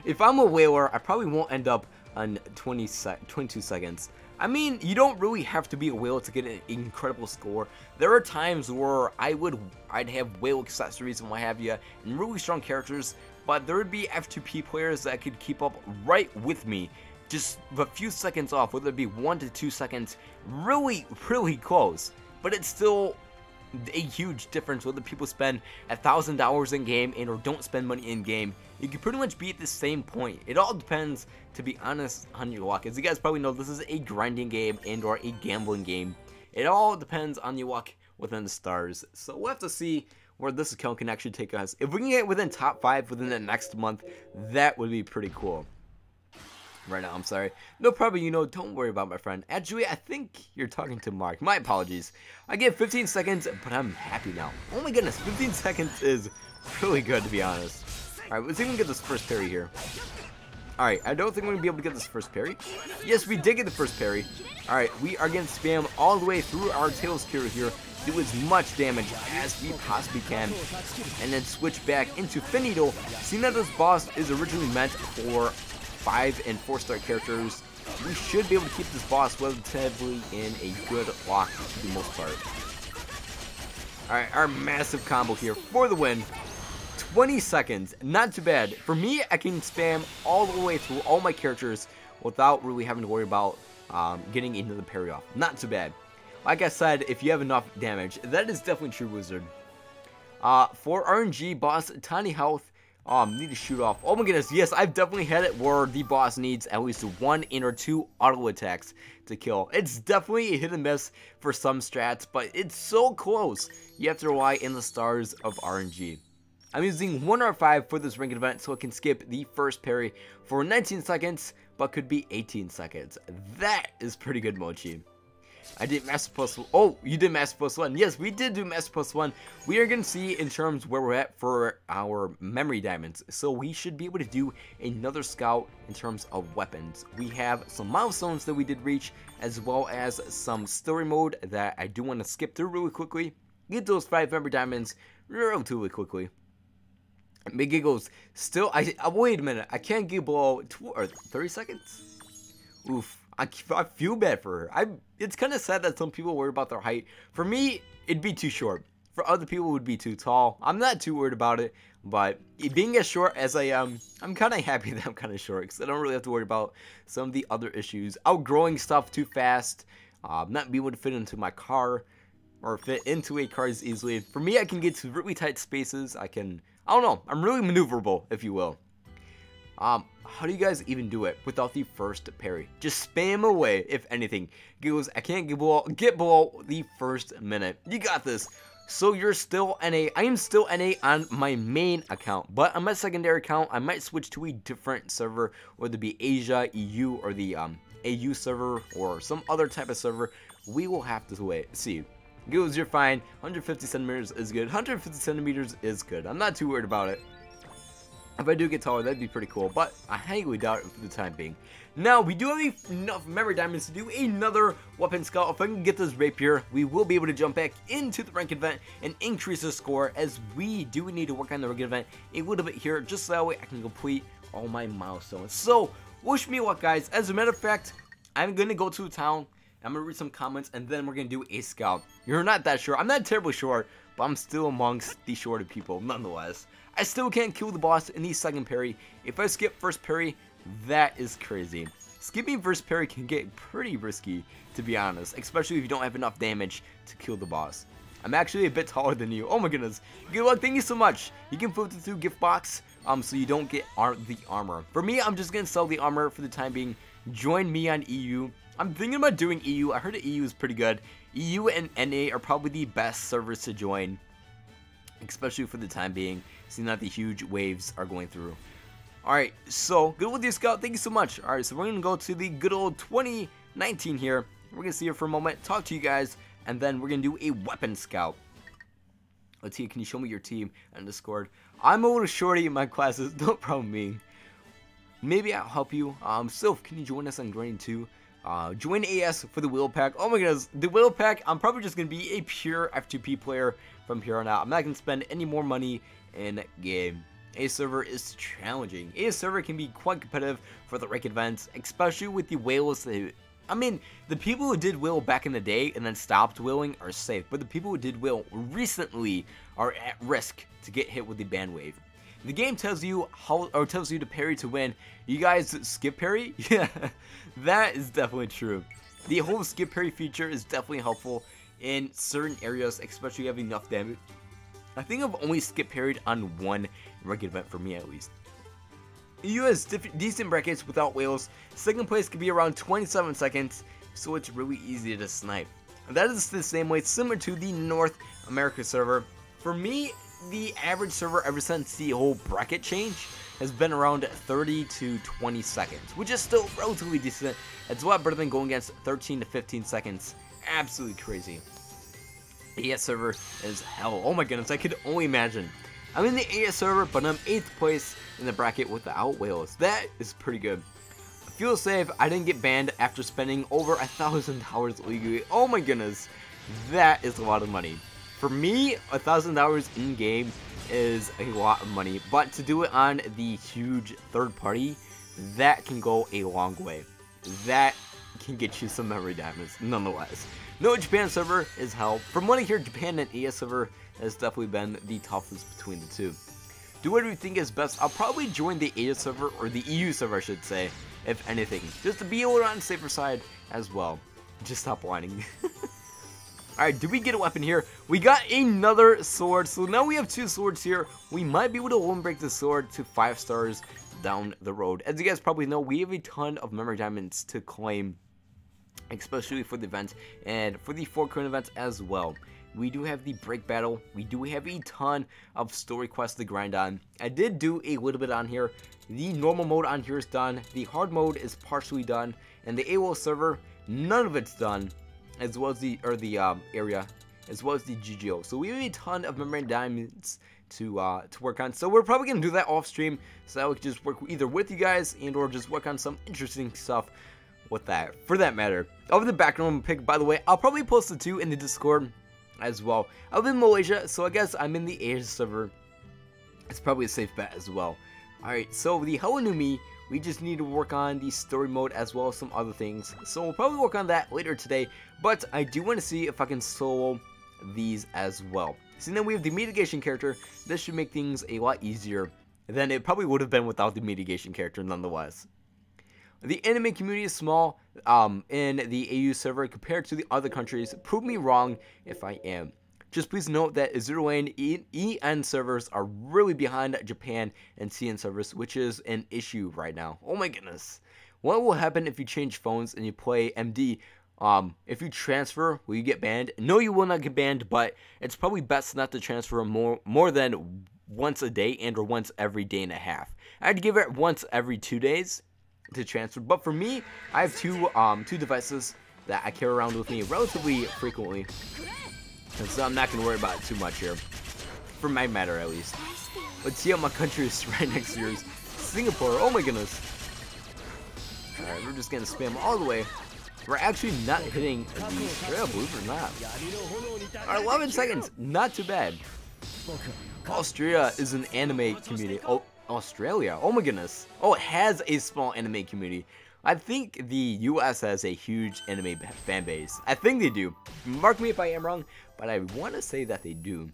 If I'm a whaler, I probably won't end up on 22 seconds. I mean, you don't really have to be a whale to get an incredible score. There are times where I'd have whale accessories and what have you, and really strong characters, but there would be F2P players that could keep up right with me, just a few seconds off, whether it be 1 to 2 seconds, really close. But it's still a huge difference whether people spend $1,000 in game and or don't spend money in game. You can pretty much be at the same point. It all depends, to be honest, on your luck. As you guys probably know, this is a grinding game and or a gambling game. It all depends on your luck within the stars. So we'll have to see where this account can actually take us. If we can get within top 5 within the next month, that would be pretty cool. Right now, I'm sorry. No problem, you know, don't worry about my friend. Actually, I think you're talking to Mark. My apologies. I get 15 seconds, but I'm happy now. Oh my goodness, 15 seconds is really good, to be honest. Alright, let's see if we can get this first parry here. Alright, I don't think we're going to be able to get this first parry. Yes, we did get the first parry. Alright, we are going to spam all the way through our Tails Kiro here. Do as much damage as we possibly can. And then switch back into Finito. Seeing that this boss is originally meant for 5 and 4-star characters, we should be able to keep this boss relatively in a good lock for the most part. Alright, our massive combo here for the win. 20 seconds, not too bad. For me, I can spam all the way through all my characters without really having to worry about getting into the parry off. Not too bad. Like I said, if you have enough damage, that is definitely true, Wizard. For RNG, boss, tiny health, need to shoot off. Oh my goodness, yes, I've definitely had it where the boss needs at least 1 and or 2 auto attacks to kill. It's definitely a hit and miss for some strats, but it's so close. You have to rely in the stars of RNG. I'm using 1R5 for this ranked event so I can skip the first parry for 19 seconds, but could be 18 seconds. That is pretty good, Mochi. I did Master Plus 1. Oh, you did Master Plus 1. Yes, we did do Master Plus 1. We are going to see in terms where we're at for our memory diamonds. So we should be able to do another scout in terms of weapons. We have some milestones that we did reach, as well as some story mode that I do want to skip through really quickly. Get those 5 memory diamonds relatively quickly. Big Giggles, still, wait a minute, I can't get below 30 seconds? Oof, I feel bad for her. It's kind of sad that some people worry about their height. For me, it'd be too short. For other people, it would be too tall. I'm not too worried about it, but being as short as I am, I'm kind of happy that I'm kind of short, because I don't really have to worry about some of the other issues. Outgrowing stuff too fast, not being able to fit into my car, or fit into a car as easily. For me, I can get to really tight spaces. I don't know, I'm really maneuverable, if you will. How do you guys even do it without the first parry? Just spam away, if anything. Goes, I can't get below the first minute. You got this. So you're still NA. I am still NA on my main account, but on my secondary account, I might switch to a different server, whether it be Asia, EU, or the AU server, or some other type of server. We will have to see. Goes, you're fine. 150 centimeters is good. 150 centimeters is good. I'm not too worried about it. If I do get taller, that'd be pretty cool, but I highly doubt it for the time being. Now, we do have enough memory diamonds to do another weapon scout. If I can get this rapier, we will be able to jump back into the rank event and increase the score, as we do need to work on the rank event a little bit here, just so that way I can complete all my milestones. So, wish me luck, guys. As a matter of fact, I'm going to go to a town, I'm going to read some comments, and then we're going to do a scout. You're not that sure. I'm not terribly short, but I'm still amongst the shorter people, nonetheless. I still can't kill the boss in the second parry. If I skip first parry, that is crazy. Skipping first parry can get pretty risky, to be honest, especially if you don't have enough damage to kill the boss. I'm actually a bit taller than you. Oh my goodness. Good luck. Thank you so much. You can put it through gift box, so you don't get the armor. For me, I'm just going to sell the armor for the time being. Join me on EU. I'm thinking about doing EU. I heard that EU is pretty good. EU and NA are probably the best servers to join, especially for the time being, seeing that the huge waves are going through. Alright, so good with you, Scout. Thank you so much. Alright, so we're going to go to the good old 2019 here. We're going to see her for a moment, talk to you guys, and then we're going to do a weapon scout. Let's see, can you show me your team on Discord? I'm a little shorty in my classes, don't problem me. Maybe I'll help you. Sylph, can you join us on grinding too? Join AS for the wheel pack. Oh my goodness, the wheel pack, I'm probably just going to be a pure F2P player from here on out. I'm not going to spend any more money in game. A server is challenging. A server can be quite competitive for the rank events, especially with the whales. I mean, the people who did whale back in the day and then stopped whaling are safe, but the people who did whale recently are at risk to get hit with the ban wave. The game tells you tells you to parry to win. You guys skip parry? Yeah, that is definitely true. The whole skip parry feature is definitely helpful in certain areas, especially if you have enough damage. I think I've only skip parried on one rank event for me, at least. EU has decent brackets without whales. Second place could be around 27 seconds, so it's really easy to snipe. And that is the same way, similar to the North America server. For me, the average server ever since the whole bracket change has been around 30 to 20 seconds, which is still relatively decent. It's a lot better than going against 13 to 15 seconds. Absolutely crazy. The AS server is hell. Oh my goodness, I could only imagine. I'm in the AS server, but I'm 8th place in the bracket without whales. That is pretty good. I feel safe. I didn't get banned after spending over $1,000 legally. Oh my goodness, that is a lot of money. For me, $1,000 in game is a lot of money, but to do it on the huge third party, that can go a long way. That can get you some memory diamonds, nonetheless. No, Japan server is hell. From what I hear, Japan and ES server has definitely been the toughest between the two. Do whatever you think is best. I'll probably join the ES server, or the EU server I should say, if anything, just to be a little on the safer side as well. Just stop whining. Alright, did we get a weapon here? We got another sword, so now we have 2 swords here. We might be able to one break the sword to 5 stars down the road. As you guys probably know, we have a ton of memory diamonds to claim, especially for the event and for the 4 current events as well. We do have the break battle. We do have a ton of story quests to grind on. I did do a little bit on here. The normal mode on here is done. The hard mode is partially done, and the AWOL server, none of it's done, as well as the area, as well as the GGO. So we have a ton of memory diamonds to work on. So we're probably gonna do that off stream, so that we can just work either with you guys and or just work on some interesting stuff with that. For that matter, over the background pic, by the way, I'll probably post the 2 in the Discord as well. I'm in Malaysia, so I guess I'm in the Asia server. It's probably a safe bet as well. Alright, so the Hello New Me, we just need to work on the story mode as well as some other things. So we'll probably work on that later today, but I do want to see if I can solo these as well. So now we have the mitigation character. This should make things a lot easier than it probably would have been without the mitigation character nonetheless. The anime community is small in the AU server compared to the other countries. Prove me wrong if I am. Just please note that 0N EN servers are really behind Japan and CN servers, which is an issue right now. Oh my goodness. What will happen if you change phones and you play MD? If you transfer, will you get banned? No, you will not get banned, but it's probably best not to transfer more than once a day and or once every day and a half. I'd give it once every 2 days to transfer, but for me, I have two devices that I carry around with me relatively frequently, and so I'm not going to worry about it too much here, for my matter at least. Let's see how my country is right next to yours. Singapore, oh my goodness. Alright, we're just going to spam all the way. We're actually not hitting the trail, believe it or not. Alright, 11 seconds, not too bad. Austria is an anime community. Oh, Australia, oh my goodness. Oh, it has a small anime community. I think the US has a huge anime fan base. I think they do. Mark me if I am wrong, but I want to say that they do.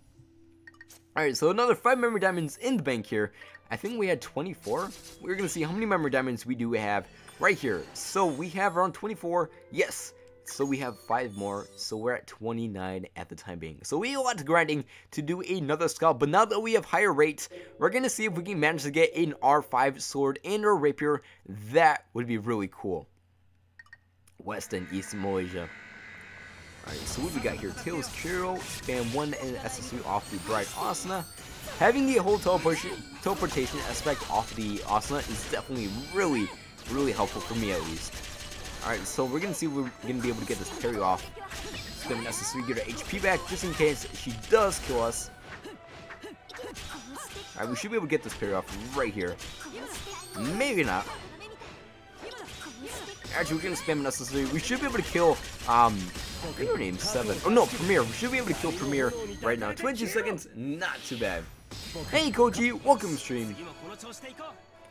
Alright, so another 5 memory diamonds in the bank here. I think we had 24. We're going to see how many memory diamonds we do have right here. So we have around 24. Yes. So we have 5 more. So we're at 29 at the time being. So we have a lot of grinding to do another scout. But now that we have higher rates, we're going to see if we can manage to get an R5 sword and or rapier. That would be really cool. West and East Malaysia. Alright, so what we got here? Tails Kiro, spam 1 and SSU off the Bride Asuna. Having the whole teleportation aspect off the Asuna is definitely really helpful for me at least. Alright, so we're going to see if we're going to be able to get this parry off. Spam an SSU, get her HP back just in case she does kill us. Alright, we should be able to get this parry off right here. Maybe not. Actually, we're going to spam an SSU. We should be able to kill, I think her name's 7. Oh no, Premier. We should be able to kill Premier right now. 22 seconds, not too bad. Hey Koji, welcome to stream.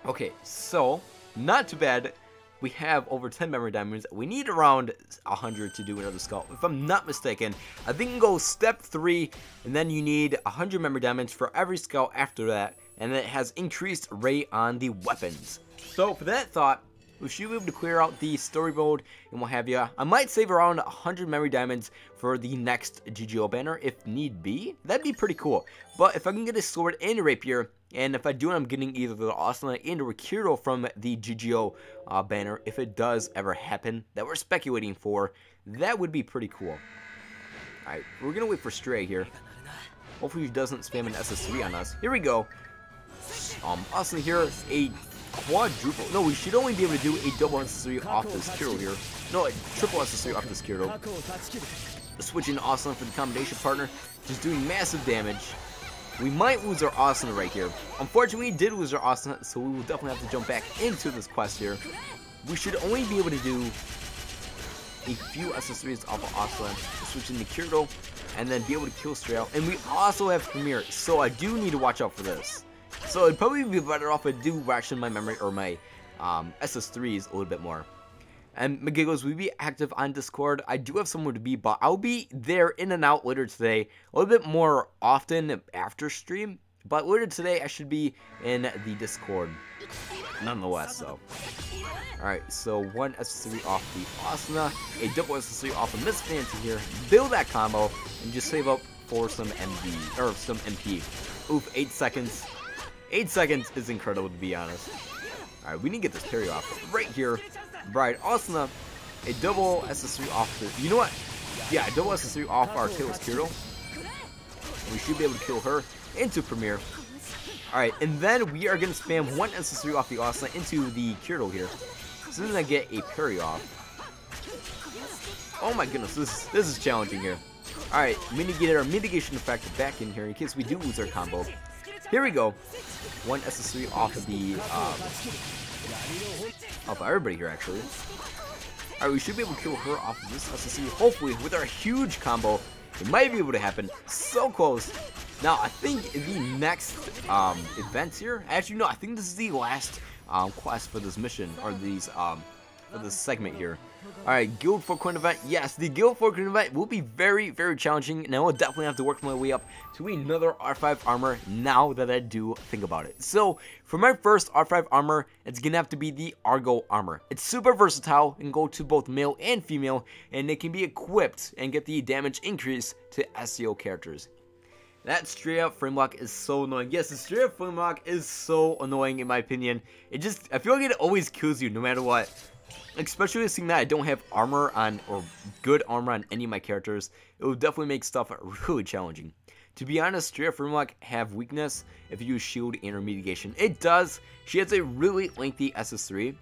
Okay, so, not too bad. We have over 10 memory diamonds. We need around 100 to do another scout. If I'm not mistaken, I think you can go step 3, and then you need 100 memory diamonds for every scout after that, and then it has increased rate on the weapons. So, for that thought, we should be able to clear out the story mode and what have you. I might save around 100 memory diamonds for the next GGO banner if need be. That'd be pretty cool. But if I can get a sword and a rapier, and if I do, I'm getting either the Asuna and a Rakiro from the GGO banner, if it does ever happen, that we're speculating for, that would be pretty cool. Alright, we're going to wait for Stray here. Hopefully he doesn't spam an SS3 on us. Here we go. Asuna here, a quadruple. No, we should only be able to do a double SS3 off this Kiro here. No, a triple SS3 off this Kiro. Switching to Asuna for the combination partner, just doing massive damage. We might lose our Asuna right here. Unfortunately, we did lose our Asuna, so we will definitely have to jump back into this quest here. We should only be able to do a few SS3s off of Asuna, switching to Kiro, and then be able to kill Stray out. And we also have Premier, so I do need to watch out for this. So it'd probably be better off if I do ration my memory or my SS3s a little bit more. And Magiggles, we'll be active on Discord. I do have somewhere to be, but I'll be there in and out later today. A little bit more often after stream. But later today, I should be in the Discord. Nonetheless, so. Alright, so one SS3 off the Asuna. A double SS3 off of Miss Fancy here. Build that combo. And just save up for some MD. Or some MP. Oof, 8 seconds. 8 seconds is incredible, to be honest. Alright, we need to get this parry off right here. Bride Asuna, a double SS3 off the, you know what? Yeah, a double SS3 off our Tails Kiro. We should be able to kill her into Premier. Alright, and then we are going to spam one SS3 off the Asuna into the Kiro here. So then I get a parry off. Oh my goodness, this is challenging here. Alright, get our mitigation effect back in here in case we do lose our combo. Here we go. One SS3 off of the, off everybody here actually. Alright, we should be able to kill her off of this SSC. Hopefully, with our huge combo, it might be able to happen. So close. Now, I think the next events here, actually no, I think this is the last quest for this mission, or these for this segment here. Alright, Guild 4 Coin event. Yes, the Guild 4 Coin event will be very, very challenging, and I will definitely have to work my way up to another R5 armor now that I do think about it. So, for my first R5 armor, it's gonna have to be the Argo armor. It's super versatile and go to both male and female, and it can be equipped and get the damage increase to SAO characters. That straight up frame lock is so annoying. Yes, the straight up frame lock is so annoying in my opinion. I feel like it always kills you no matter what. Especially seeing that I don't have armor on, or good armor on any of my characters, it will definitely make stuff really challenging. To be honest, straight up frame lock have weakness if you use shield and or mitigation. It does. She has a really lengthy SS3,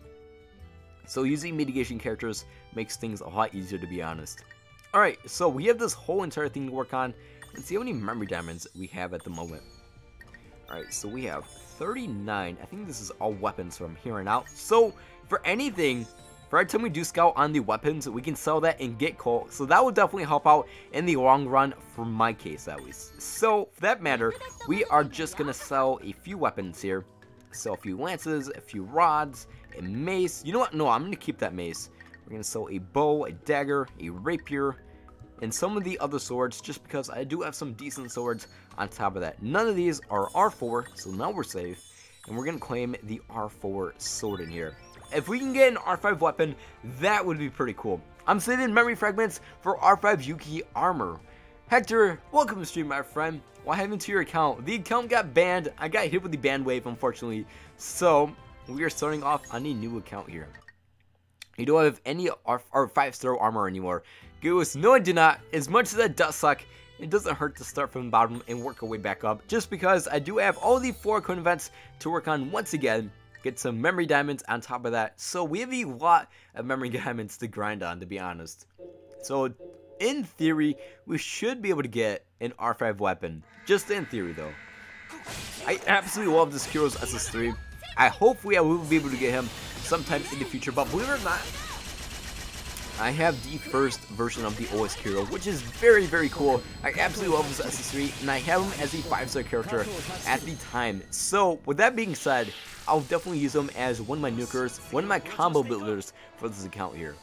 so using mitigation characters makes things a lot easier, to be honest. Alright, so we have this whole entire thing to work on. Let's see how many memory diamonds we have at the moment. Alright, so we have 39. I think this is all weapons from here on out. So, for anything, for every time we do scout on the weapons, we can sell that and get coal. So that will definitely help out in the long run, for my case at least. So, for that matter, we are just going to sell a few weapons here. Sell a few lances, a few rods, a mace. You know what? No, I'm going to keep that mace. We're going to sell a bow, a dagger, a rapier, and some of the other swords, just because I do have some decent swords on top of that. None of these are R4, so now we're safe. And we're going to claim the R4 sword in here. If we can get an R5 weapon, that would be pretty cool. I'm saving memory fragments for R5 Yuki armor. Hector, welcome to stream, my friend. What happened to your account? The account got banned. I got hit with the ban wave, unfortunately. So, we are starting off on a new account here. You don't have any R5-star armor anymore. Goose, no I do not. As much as that does suck, it doesn't hurt to start from the bottom and work our way back up. Just because I do have all the 4 coin events to work on once again. Get some memory diamonds on top of that. So we have a lot of memory diamonds to grind on, to be honest. So in theory, we should be able to get an R5 weapon. Just in theory though. I absolutely love this Kuro's SS3. Hopefully I will be able to get him sometime in the future. But believe it or not, I have the first version of the OS Kuro, which is very, very cool. I absolutely love this SS3, and I have him as a 5-star character at the time. So, with that being said, I'll definitely use him as one of my nukers, one of my combo builders for this account here.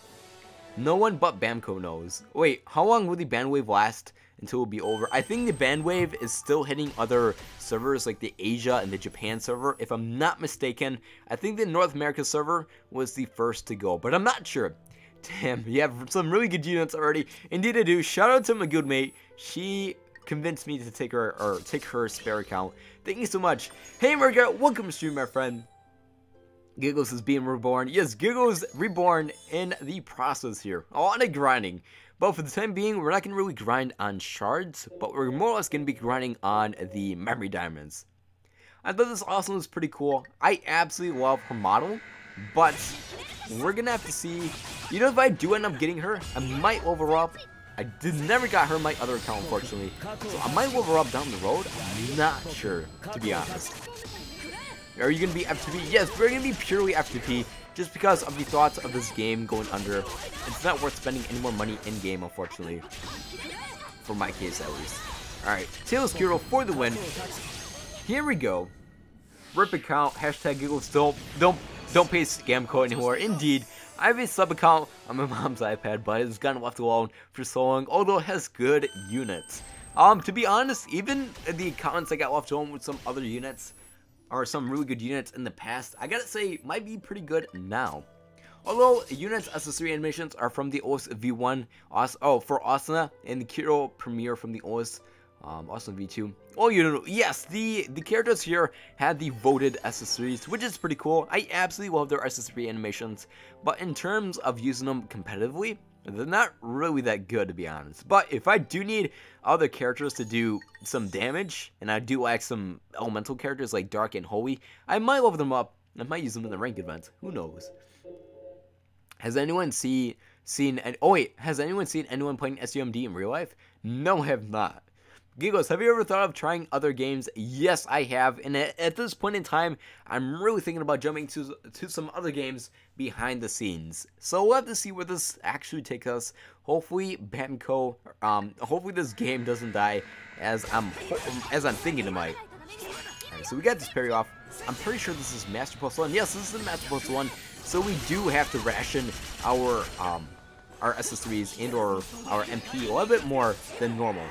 No one but Bamco knows. Wait, how long will the ban wave last until it will be over? I think the ban wave is still hitting other servers like the Asia and the Japan server. If I'm not mistaken, I think the North America server was the first to go, but I'm not sure. Damn, you have some really good units already. Indeed I do. Shout out to my good mate. She convinced me to take her spare account. Thank you so much. Hey Margaret, welcome to stream, my friend. Giggles is being reborn. Yes, Giggles reborn in the process here. A lot of grinding. But for the time being, we're not going to really grind on shards, but we're more or less going to be grinding on the memory diamonds. I thought this also was pretty cool. I absolutely love her model, but we're going to have to see. You know, if I do end up getting her, I might level her up. I never got her on my other account, unfortunately. So I might level her up down the road. I'm not sure, to be honest. Are you going to be FTP? Yes, we're going to be purely FTP. Just because of the thoughts of this game going under. It's not worth spending any more money in-game, unfortunately. For my case, at least. Alright, Tails Kuro for the win. Here we go. Rip account, hashtag giggles, don't pay scam code anymore. Indeed, I have a sub account on my mom's iPad, but it's gotten left alone for so long, although it has good units. To be honest, even the accounts I got left alone with some other units, or some really good units in the past, I gotta say, might be pretty good now. Although, units SS3 animations are from the OS V1, for Asuna, and the Kuro premiere from the OS Asuna V2. Oh, you know, yes, the characters here had the voted SS3s, which is pretty cool. I absolutely love their SS3 animations, but in terms of using them competitively, they're not really that good, to be honest. But if I do need other characters to do some damage, and I do like some elemental characters like Dark and Holy, I might level them up. I might use them in the ranked event. Who knows? Has anyone seen anyone playing SUMD in real life? No, I have not. Giggles, have you ever thought of trying other games? Yes, I have, and at this point in time, I'm really thinking about jumping to some other games behind the scenes. So we'll have to see where this actually takes us. Hopefully, Bamco, hopefully this game doesn't die as I'm thinking it might. Alright, so we got this parry off. I'm pretty sure this is Master Post 1. Yes, this is the Master Post 1. so we do have to ration our SS3s and or our MP a little bit more than normal.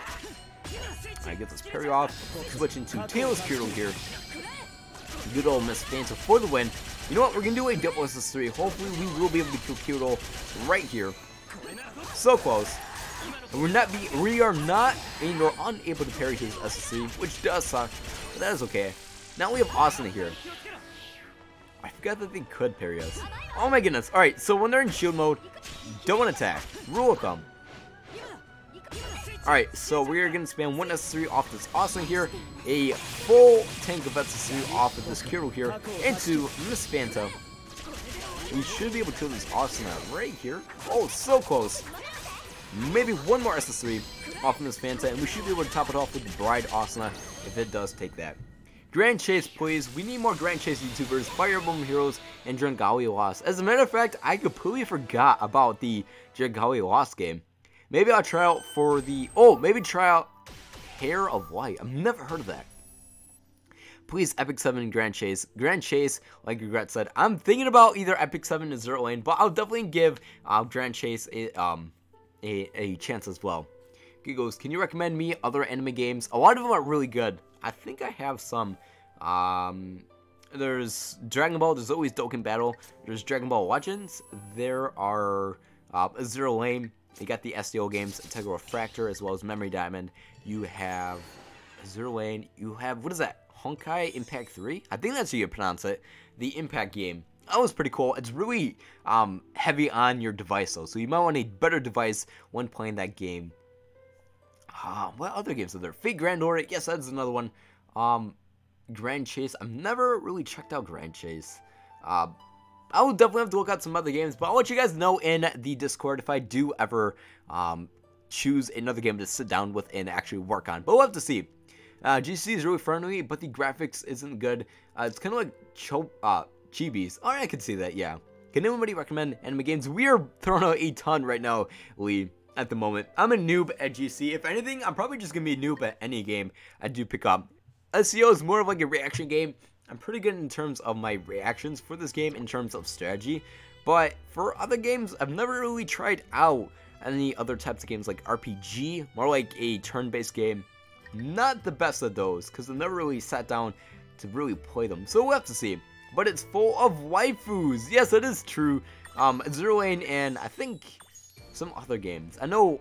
Alright, get this parry off, switch into Tails Kirill here. Good old Miss Phantom for the win. You know what, we're gonna do a double SS3. Hopefully we will be able to kill Kirill right here. So close. And we are not and or unable to parry his SS3, which does suck, but that is okay. Now we have Asuna here. I forgot that they could parry us. Oh my goodness. Alright, so when they're in shield mode, don't attack. Rule of thumb. Alright, so we are going to spam one SS3 off this Asuna here, a full tank of SS3 off of this Kirill here, into Miss Fanta. We should be able to kill this Asuna right here. Oh, so close. Maybe one more SS3 off of Miss Fanta, and we should be able to top it off with the Bride Asuna if it does take that. Grand Chase, please. We need more Grand Chase YouTubers, Fire Emblem Heroes, and Drangali Lost. As a matter of fact, I completely forgot about the Drangali Lost game. Maybe I'll try out for the... Oh, maybe try out Hair of Light. I've never heard of that. Please, Epic 7 Grand Chase. Grand Chase, like Regret said, I'm thinking about either Epic 7 or Zero Lane, but I'll definitely give Grand Chase a chance as well. He goes, can you recommend me other anime games? A lot of them are really good. I think I have some. There's Dragon Ball. There's always Dokkan Battle. There's Dragon Ball Legends. There are Zero Lane. You got the SAO games, Integral Fractor, as well as Memory Diamond. You have Zero Lane. You have, what is that? Honkai Impact 3? I think that's how you pronounce it. The Impact game. That was pretty cool. It's really heavy on your device though, so you might want a better device when playing that game. What other games are there? Fate Grand Order, yes, that's another one. Grand Chase, I've never really checked out Grand Chase. I will definitely have to look out some other games, but I'll let you guys know in the Discord if I do ever choose another game to sit down with and actually work on. But we'll have to see. GC is really friendly, but the graphics isn't good. It's kind of like Chibis. Alright, I can see that, yeah. Can anybody recommend anime games? We are throwing out a ton right now, Lee, at the moment. I'm a noob at GC. If anything, I'm probably just going to be a noob at any game I do pick up. SEO is more of like a reaction game. I'm pretty good in terms of my reactions for this game in terms of strategy. But for other games, I've never really tried out any other types of games like RPG. More like a turn-based game. Not the best of those, because I've never really sat down to really play them. So we'll have to see. But it's full of waifus. Yes, that is true. Zero Lane and I think some other games. I know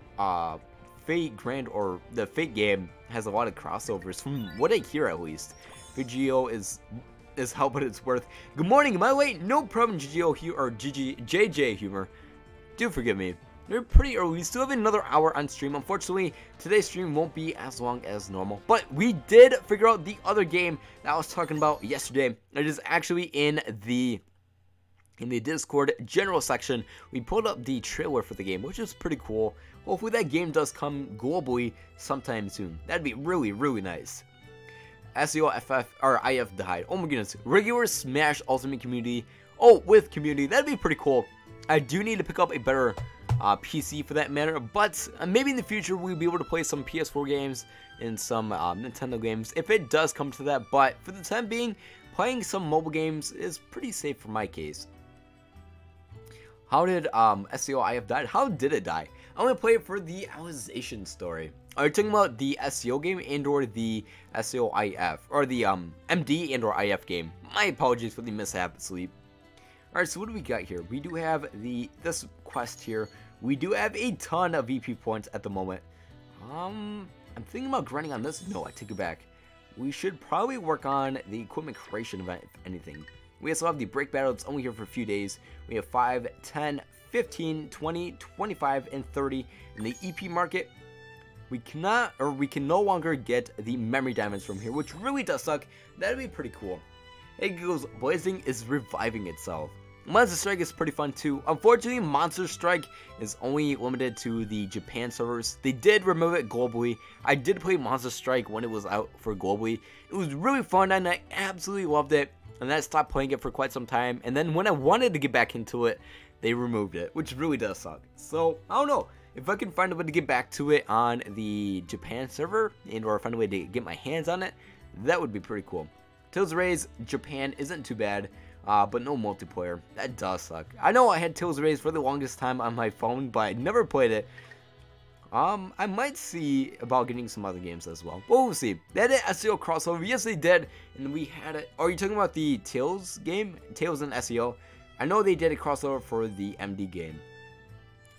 Fate Grand or the Fate game has a lot of crossovers from what I hear at least. Vegio is how but it's worth. Good morning, am I late? No problem, GGO or JJ humor. Do forgive me. They're pretty early. We still have another hour on stream. Unfortunately, today's stream won't be as long as normal. But we did figure out the other game that I was talking about yesterday. It is actually in the Discord general section. We pulled up the trailer for the game, which is pretty cool. Hopefully that game does come globally sometime soon. That'd be really, really nice. SEO FF or IF died. Oh my goodness. Regular Smash Ultimate Community. Oh, with community. That'd be pretty cool. I do need to pick up a better PC for that matter, but maybe in the future we'll be able to play some PS4 games and some Nintendo games if it does come to that. But for the time being, playing some mobile games is pretty safe for my case. How did SEO IF died? How did it die? I'm gonna play it for the Alicization story. Are you talking about the SEO game and or the SEO IF or the MD and or IF game? My apologies for the mishap, Sleep. Alright, so what do we got here? We do have this quest here. We do have a ton of VP points at the moment. I'm thinking about grinding on this. No, I take it back. We should probably work on the equipment creation event, if anything. We also have the break battle. It's only here for a few days. We have 5, 10, 15, 20, 25, and 30 in the EP market. We can no longer get the memory diamonds from here, which really does suck. That'd be pretty cool. It goes, Blazing is reviving itself. Monster Strike is pretty fun too. Unfortunately, Monster Strike is only limited to the Japan servers. They did remove it globally. I did play Monster Strike when it was out for globally. It was really fun and I absolutely loved it. And then I stopped playing it for quite some time. And then when I wanted to get back into it, they removed it, which really does suck. So, I don't know. If I can find a way to get back to it on the Japan server, and or find a way to get my hands on it, that would be pretty cool. Tales of Rays, Japan isn't too bad. but no multiplayer. That does suck. I know I had Tails Race for the longest time on my phone, but I never played it. I might see about getting some other games as well. But we'll see. They had an SAO crossover. Yes, they did. And we had it. Are you talking about the Tails game? Tails and SAO? I know they did a crossover for the MD game.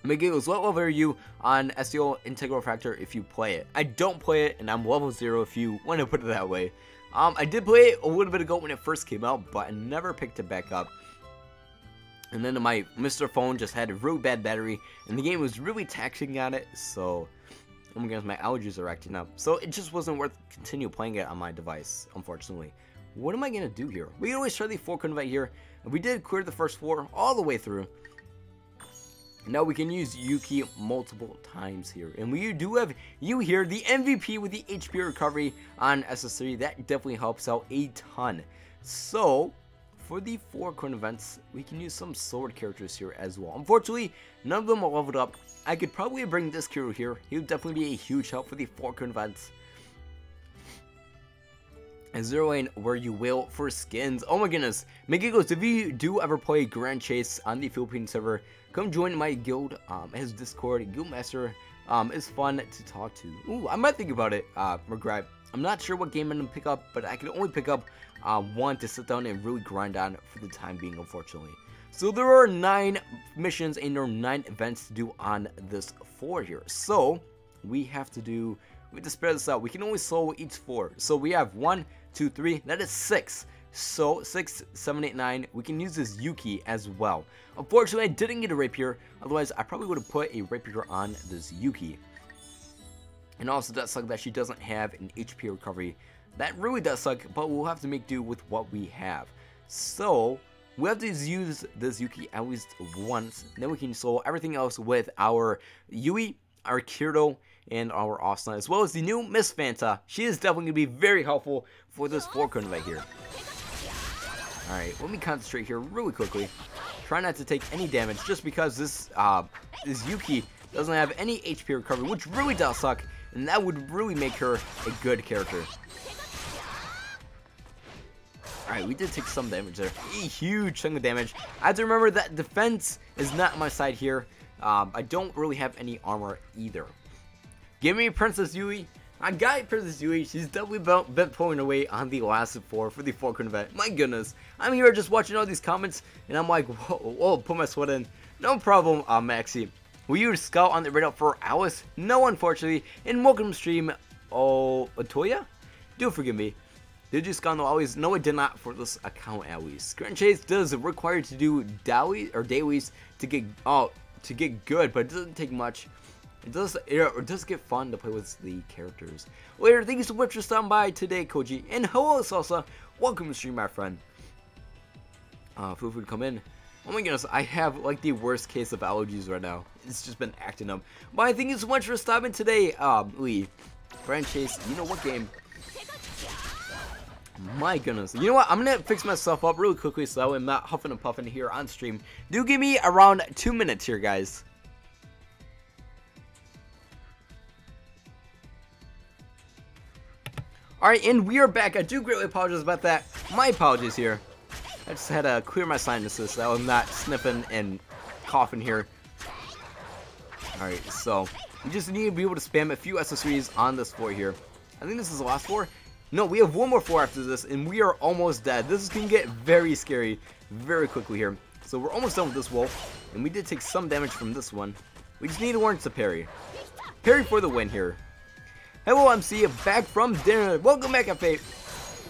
Miguel's, what level are you on SAO Integral Factor if you play it? I don't play it, and I'm level 0 if you want to put it that way. I did play it a little bit ago when it first came out, but I never picked it back up. And then my Mr. Phone just had a really bad battery, and the game was really taxing on it, so oh my goodness, my allergies are acting up. So it just wasn't worth continue playing it on my device, unfortunately. What am I going to do here? We can always try the 4 event here, and we did clear the first 4 all the way through. Now we can use Yuki multiple times here. And we do have you here, the MVP with the HP recovery on SS3. That definitely helps out a ton. So, for the 4 current events, we can use some sword characters here as well. Unfortunately, none of them are leveled up. I could probably bring this hero here. He would definitely be a huge help for the 4 current events. And zero in where you will for skins. Oh my goodness. Megigos, if you do ever play Grand Chase on the Philippine server, come join my guild. His Discord, Guildmaster is fun to talk to. Ooh, I might think about it, regret. I'm not sure what game I'm going to pick up, but I can only pick up one to sit down and really grind on for the time being, unfortunately. So there are 9 missions and there are 9 events to do on this 4 here. So we have to spread this out. We can only solo each 4. So we have 1, 2, 3, that is 6. So 6, 7, 8, 9. We can use this Yuki as well. Unfortunately, I didn't get a rapier. Otherwise, I probably would have put a rapier on this Yuki. And also, that sucks that she doesn't have an HP recovery. That really does suck, but we'll have to make do with what we have. So we have to use this Yuki at least once. Then we can solo everything else with our Yui, our Kirito, and our Asuna, as well as the new Miss Fanta. She is definitely going to be very helpful for this 4 current right here. Alright, let me concentrate here really quickly. Try not to take any damage just because this Yuki doesn't have any HP recovery, which really does suck, and that would really make her a good character. Alright, we did take some damage there. A huge chunk of damage. I have to remember that defense is not on my side here. I don't really have any armor either. Give me Princess Yui. I got Princess Yui. She's definitely been pulling away on the last 4 for the 4 current event. My goodness. I'm here just watching all these comments, and I'm like, whoa, put my sweat in. No problem, Maxi. Will you scout on the radar for Alice? No, unfortunately. And welcome to stream, Otoya? Do forgive me. Did you scout on Alice? No, I did not for this account at least. Grand Chase does require to do dailies to get good, but it doesn't take much. It does get fun to play with the characters. Later, thank you so much for stopping by today, Koji. And hello, Salsa. Welcome to stream, my friend. Feel free to come in. Oh my goodness, I have like the worst case of allergies right now. It's just been acting up. But thank you so much for stopping today, Lee. Grand Chase, you know what game? My goodness. You know what? I'm going to fix myself up really quickly so I'm not huffing and puffing here on stream. Do give me around 2 minutes here, guys. Alright, and we are back. I do greatly apologize about that. My apologies here. I just had to clear my sinuses so I'm not sniffing and coughing here. Alright, so we just need to be able to spam a few accessories on this floor here. I think this is the last floor. No, we have one more floor after this, and we are almost dead. This is going to get very scary very quickly here. So we're almost done with this wolf, and we did take some damage from this one. We just need to learn to parry. Parry for the win here. Hello, MC, back from dinner. Welcome back, Fate.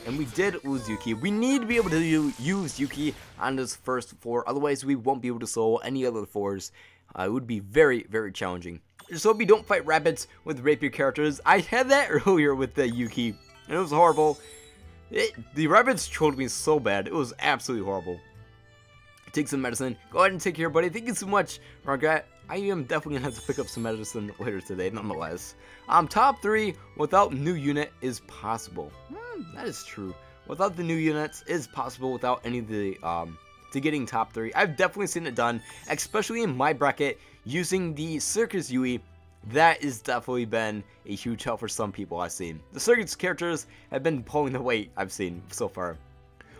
And we did lose Yuki. We need to be able to use Yuki on this first floor, otherwise we won't be able to solo any other floors. It would be very, very challenging. Just hope you don't fight rabbits with rapier characters. I had that earlier with the Yuki, and it was horrible. The rabbits trolled me so bad. It was absolutely horrible. Take some medicine. Go ahead and take care, buddy. Thank you so much, Margaret. I am definitely gonna have to pick up some medicine later today, nonetheless. Top 3 without new unit is possible. That is true. Without the new units is possible without any of the to getting top 3. I've definitely seen it done, especially in my bracket using the Circus Yui. That has definitely been a huge help for some people I've seen. The Circus characters have been pulling the weight I've seen so far.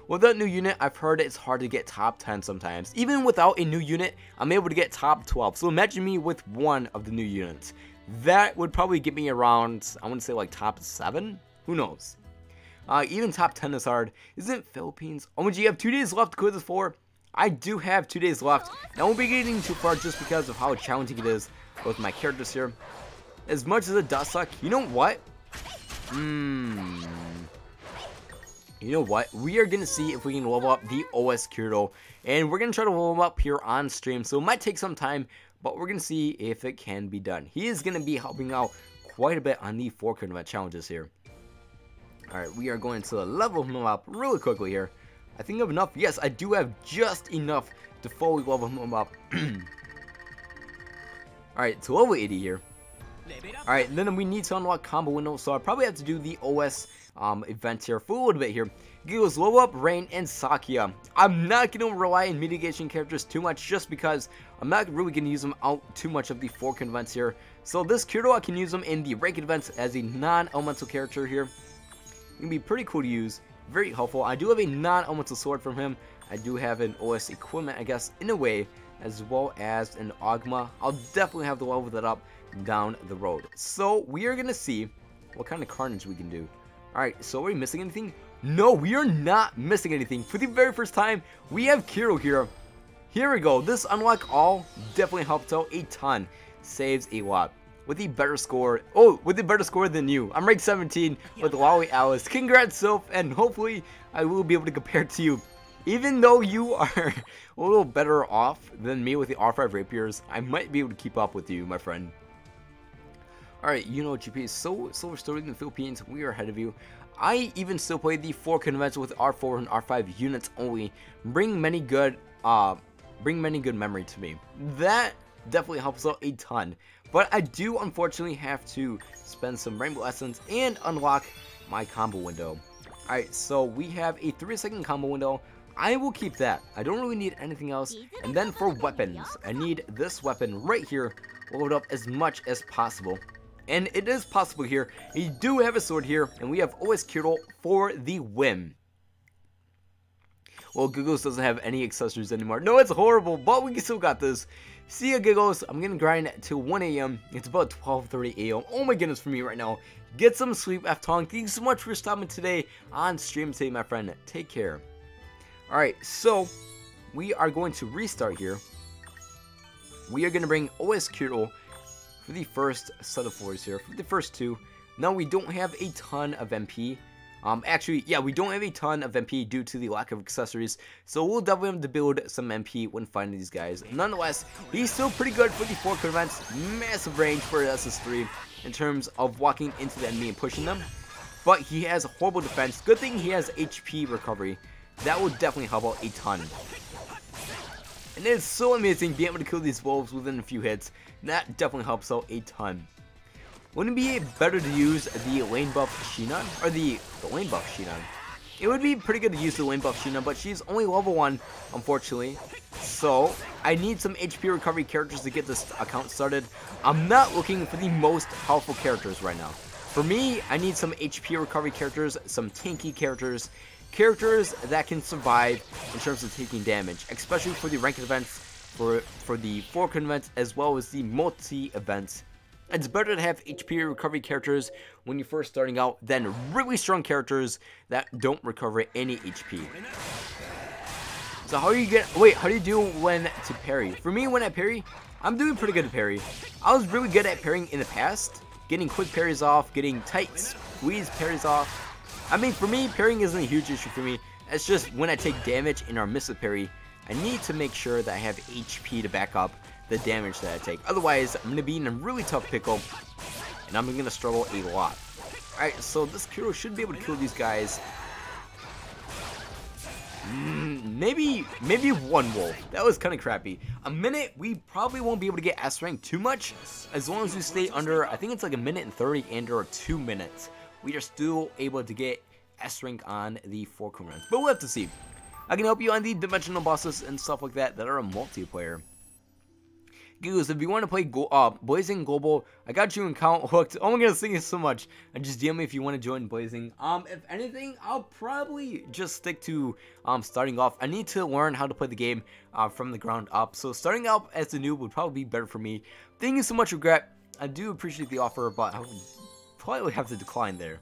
With that new unit, I've heard it's hard to get top 10 sometimes. Even without a new unit, I'm able to get top 12. So imagine me with one of the new units. That would probably get me around, I want to say like top 7? Who knows? Even top 10 is hard. Isn't Philippines? Oh, you have 2 days left to clear this floor. I do have 2 days left. And I won't be getting too far just because of how challenging it is with my characters here. As much as it does suck, you know what? You know what? We are going to see if we can level up the OS Kirito. And we're going to try to level him up here on stream. So it might take some time, but we're going to see if it can be done. He is going to be helping out quite a bit on the 4 event challenges here. Alright, we are going to level him up really quickly here. I think I have enough. Yes, I do have just enough to fully level him up. Alright, to level 80 here. Alright, then we need to unlock combo window, so I probably have to do the OS event here for a little bit here. Giggles, level up Rain and Sakia. I'm not going to rely on mitigation characters too much just because I'm not really going to use them out too much of the 4 events here. So this Kirito, I can use them in the ranked events as a non-elemental character here. It can be pretty cool to use, very helpful. I do have a non-elemental sword from him. I do have an OS equipment, I guess, in a way, as well as an Ogma. I'll definitely have to level that up down the road. So we are going to see what kind of carnage we can do. Alright, so are we missing anything? No, we are not missing anything. For the very first time, we have Kirito here. Here we go. This unlock all definitely helped out a ton. Saves a lot. With a better score. Oh, with a better score than you. I'm ranked 17 with Huawei Alice. Congrats, Soph, and hopefully I will be able to compare to you. Even though you are a little better off than me with the R5 rapiers, I might be able to keep up with you, my friend. Alright, you know GP, so we're still in the Philippines, we are ahead of you. I even still play the 4 conventions with R4 and R5 units only. Bring many good memory to me. That definitely helps out a ton. But I do unfortunately have to spend some Rainbow Essence and unlock my combo window. Alright, so we have a 3-second combo window. I will keep that. I don't really need anything else. And then for weapons, I need this weapon right here load up as much as possible. And it is possible here. We do have a sword here, and we have OS Kirito for the win. Well, Giggles doesn't have any accessories anymore. No, it's horrible, but we still got this. See ya, Giggles. I'm gonna grind till 1 AM. It's about 12:30 AM. Oh my goodness for me right now. Get some sleep, F-Tong. Thank you so much for stopping today on stream today, my friend. Take care. Alright, so we are going to restart here. We are going to bring OS Kirito for the first set of floors here. For the first 2. Now, we don't have a ton of MP. Actually, yeah, we don't have a ton of MP due to the lack of accessories, so we'll definitely have to build some MP when finding these guys. Nonetheless, he's still pretty good for the 4 events. Massive range for SS3 in terms of walking into the enemy and pushing them, but he has horrible defense. Good thing he has HP recovery. That will definitely help out a ton. And it's so amazing being able to kill these wolves within a few hits. That definitely helps out a ton. Wouldn't it be better to use the lane buff Shinon? Or the lane buff Shinon? It would be pretty good to use the lane buff Shinon, but she's only level 1, unfortunately. So, I need some HP recovery characters to get this account started. I'm not looking for the most powerful characters right now. For me, I need some HP recovery characters, some tanky characters, characters that can survive in terms of taking damage, especially for the ranked events, for the 4 events, as well as the multi events. It's better to have HP recovery characters when you're first starting out than really strong characters that don't recover any HP. So how do you do when to parry? For me, when I parry, I'm doing pretty good at parry. I was really good at parrying in the past, getting quick parries off, getting tight squeeze parries off. I mean, for me, parrying isn't a huge issue for me. It's just when I take damage in our miss a parry, I need to make sure that I have HP to back up the damage that I take. Otherwise, I'm going to be in a really tough pickle, and I'm going to struggle a lot. Alright, so this Kirito should be able to kill these guys. Maybe 1 wolf. That was kind of crappy. A minute, we probably won't be able to get S rank too much, as long as we stay under, I think it's like 1:30 and or 2 minutes. We are still able to get S rank on the 4 commands, but we'll have to see. I can help you on the dimensional bosses and stuff like that that are a multiplayer. Goose, if you want to play Blazing Global, I got you in count hooked. Oh my goodness, thank you so much. And just DM me if you want to join Blazing. If anything, I'll probably just stick to starting off. I need to learn how to play the game from the ground up. So starting out as a noob would probably be better for me. Thank you so much, Regret. I do appreciate the offer, but I would probably have to decline there.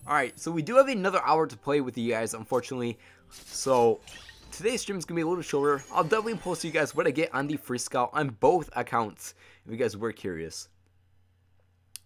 Alright, so we do have another hour to play with you guys, unfortunately. So today's stream is going to be a little shorter. I'll definitely post to you guys what I get on the free scout on both accounts, if you guys were curious.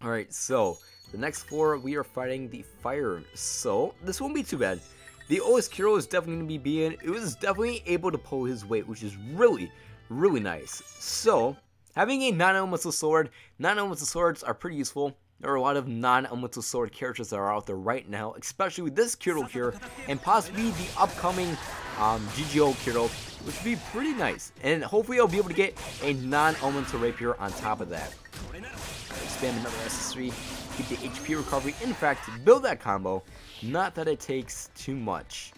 Alright, so the next floor, we are fighting the fire. So this won't be too bad. The oldest hero is definitely going to be it was definitely able to pull his weight, which is really, really nice. So having a non-elemental sword, non-elemental swords are pretty useful. There are a lot of non-elemental sword characters that are out there right now, especially with this Kirito here, and possibly the upcoming GGO Kirito, which would be pretty nice. And hopefully I'll be able to get a non-elemental rapier on top of that. Expand another SS3, keep the HP recovery. In fact, build that combo. Not that it takes too much.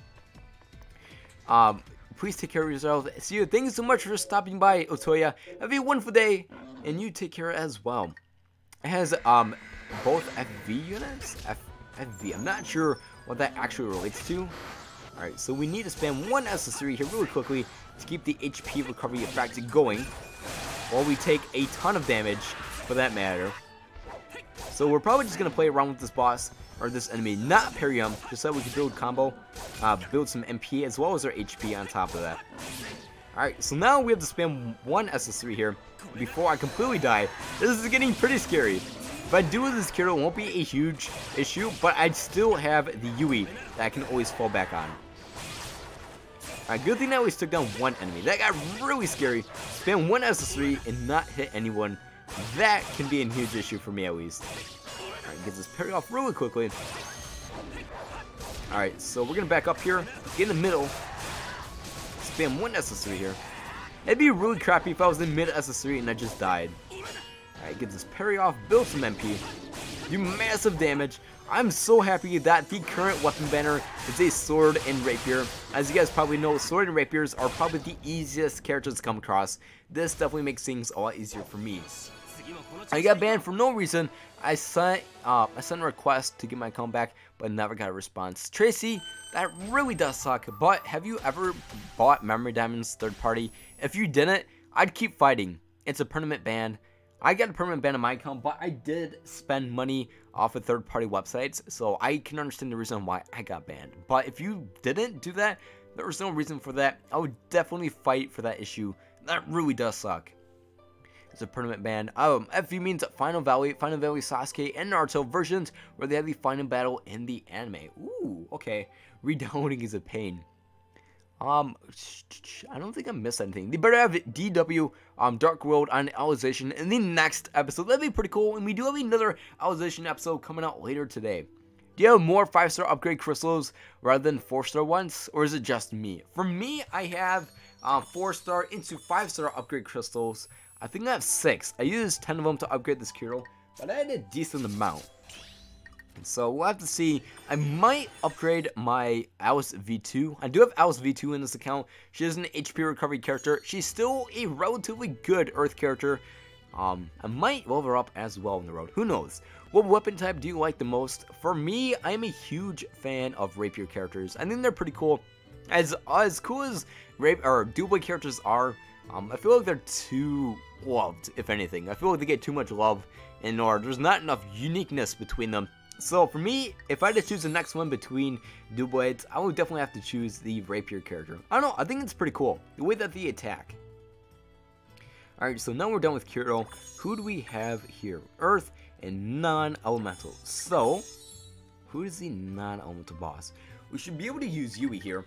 Please take care of yourself. See you. Thank you so much for stopping by, Otoya. Have a wonderful day, and you take care as well. It has both FV units. FV. I'm not sure what that actually relates to. Alright, so we need to spam one SS3 here really quickly to keep the HP recovery effect going, while we take a ton of damage for that matter. So we're probably just going to play around with this boss, or this enemy, not parry him, just so we can build combo, build some MP, as well as our HP on top of that. Alright, so now we have to spam one SS3 here, before I completely die. This is getting pretty scary. If I do with this Kirito, it won't be a huge issue, but I'd still have the Yui that I can always fall back on. Alright, good thing that we took down one enemy. That got really scary. Spam one SS3 and not hit anyone. That can be a huge issue for me at least. Alright, gets this parry off really quickly. Alright, so we're gonna back up here, get in the middle, spam one SS3 here. It'd be really crappy if I was in mid SS3 and I just died. Alright, get this parry off, build some MP, do massive damage. I'm so happy that the current weapon banner is a sword and rapier. As you guys probably know, sword and rapiers are probably the easiest characters to come across. This definitely makes things a lot easier for me. I got banned for no reason. I sent a request to get my account back, but never got a response. Tracy, that really does suck. But have you ever bought Memory Diamonds third party? If you didn't, I'd keep fighting. It's a permanent ban. I got a permanent ban on my account, but I did spend money off of third party websites, so I can understand the reason why I got banned. But if you didn't do that, there was no reason for that. I would definitely fight for that issue. That really does suck. It's a permanent ban. FV means Final Valley, Sasuke, and Naruto versions where they have the final battle in the anime. Ooh, okay. Redownloading is a pain. I don't think I missed anything. They better have DW, Dark World on Alicization in the next episode. That'd be pretty cool. And we do have another Alicization episode coming out later today. Do you have more 5-star upgrade crystals rather than 4-star ones? Or is it just me? For me, I have 4-star into 5-star upgrade crystals. I think I have 6. I used 10 of them to upgrade this Kirito, but I had a decent amount. So we'll have to see. I might upgrade my Alice V2. I do have Alice V2 in this account. She is an HP recovery character. She's still a relatively good Earth character. I might level her up as well on the road. Who knows? What weapon type do you like the most? For me, I am a huge fan of rapier characters. I think they're pretty cool. As cool as dual characters are, I feel like they're too loved, if anything. I feel like they get too much love, and there's not enough uniqueness between them. So for me, if I had to choose the next one between dual blades, I would definitely have to choose the rapier character. I don't know, I think it's pretty cool, the way that they attack. Alright, so now we're done with Kirito. Who do we have here? Earth and non-elemental. So, who is the non-elemental boss? We should be able to use Yui here.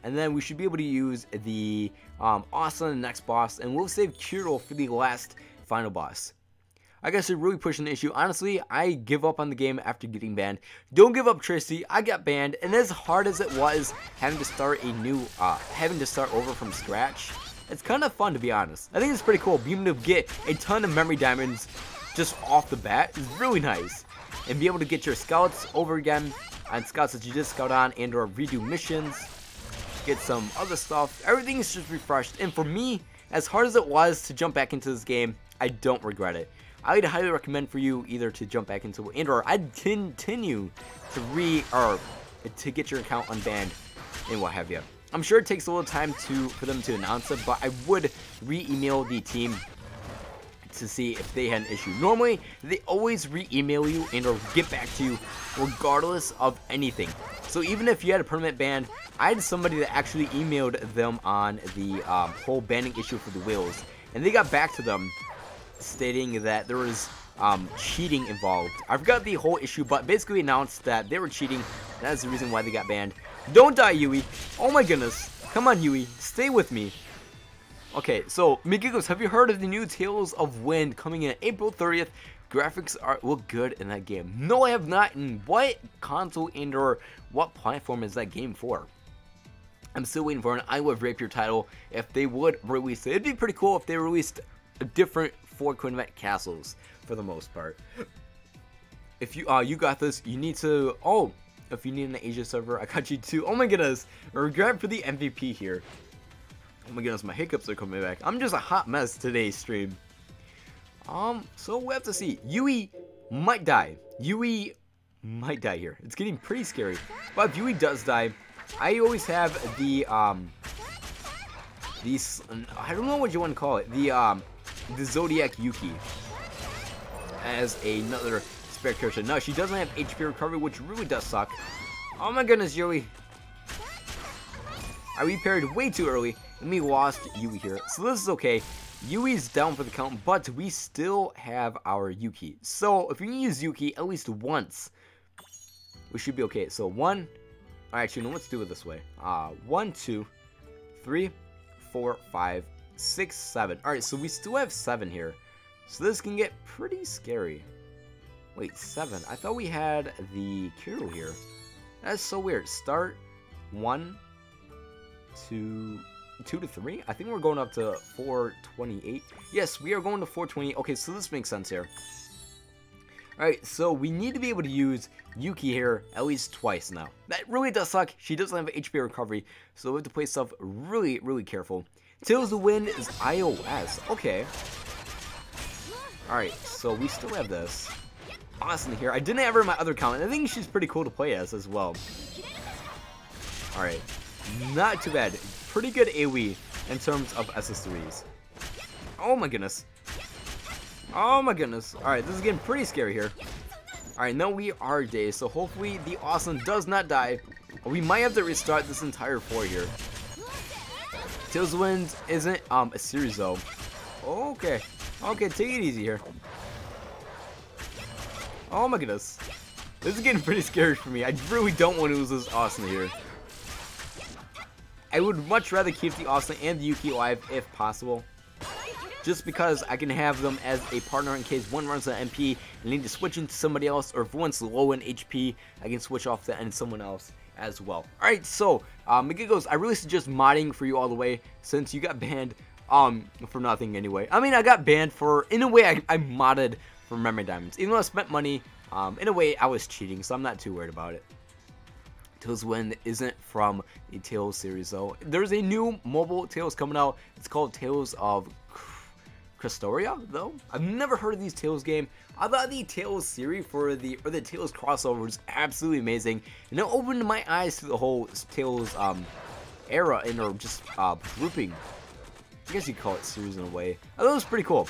And then we should be able to use the Asa, the next boss. And we'll save Kirito for the last final boss. I guess they're really pushing the issue. Honestly, I give up on the game after getting banned. Don't give up, Tracy. I got banned. And as hard as it was having to start over from scratch, it's kind of fun, to be honest. I think it's pretty cool being able to get a ton of memory diamonds just off the bat. It's really nice. And be able to get your scouts over again on scouts that you just scout on and or redo missions. Get some other stuff. Everything is just refreshed. And for me, as hard as it was to jump back into this game, I don't regret it. I would highly recommend for you either to jump back into it, or I'd continue to get your account unbanned and what have you. I'm sure it takes a little time for them to announce it, but I would re-email the team to see if they had an issue. Normally, they always re-email you and or get back to you regardless of anything. So even if you had a permanent ban, I had somebody that actually emailed them on the whole banning issue for the wheels, and they got back to them stating that there was cheating involved. I forgot the whole issue, but basically announced that they were cheating. That's the reason why they got banned. Don't die, Yui. Oh my goodness. Come on, Yui. Stay with me. Okay, so, Migigos, have you heard of the new Tales of Wind coming in April 30th? Graphics look good in that game. No, I have not. And what console and or what platform is that game for? I'm still waiting for an I Love Rapier title. If they would release it, it'd be pretty cool if they released a different 4 Quinvet castles for the most part. If you got this, you need to. Oh, if you need an Asia server, I got you too. Oh my goodness, regret for the MVP here. Oh my goodness, my hiccups are coming back. I'm just a hot mess today's stream. So we have to see. Yui might die. Yui might die here. It's getting pretty scary. But if Yui does die, I always have the these. I don't know what you want to call it. The Zodiac Yuki as another spare character. No, she doesn't have HP recovery, which really does suck. Oh my goodness, Yui. I repaired way too early, and we lost Yui here. So this is okay. Yui's down for the count, but we still have our Yuki. So if we can use Yuki at least once, we should be okay. So 1, actually, no, let's do it this way. 1, 2, 3, 4, 5, 6, 7. Alright, so we still have 7 here. So this can get pretty scary. Wait, 7. I thought we had the Kiro here. That's so weird. Start 1, 2 to 3. I think we're going up to 428. Yes, we are going to 420. Okay, so this makes sense here. Alright, so we need to be able to use Yuki here at least twice now. That really does suck. She doesn't have HP recovery, so we have to play stuff really, really careful. Tales of the Wind is iOS. Okay. Alright, so we still have this. Awesome here. I didn't have her in my other account, and I think she's pretty cool to play as well. Alright. Not too bad. Pretty good AoE in terms of SS3s. Oh my goodness. Oh my goodness. Alright, this is getting pretty scary here. Alright, now we are dazed, so hopefully the Awesome does not die. We might have to restart this entire floor here. Tales of Wind isn't a series though. Okay. Okay, take it easy here. Oh my goodness. This is getting pretty scary for me. I really don't want to lose this Awesome here. I would much rather keep the Awesome and the Yuki alive if possible. Just because I can have them as a partner in case one runs an MP and need to switch into somebody else, or if one's low in HP, I can switch off to end someone else as well. Alright, so, Migigos, I really suggest modding for you all the way, since you got banned, for nothing anyway. I mean, I got banned for, in a way, I modded for memory diamonds. Even though I spent money, in a way, I was cheating, so I'm not too worried about it. Tales of Wind isn't from the Tales series though. There's a new mobile Tales coming out. It's called Tales of Crestoria though. I've never heard of these Tales game. I thought the Tales series or the Tales crossover was absolutely amazing, and it opened my eyes to the whole Tales era and or just grouping. I guess you could call it series in a way. I thought it was pretty cool.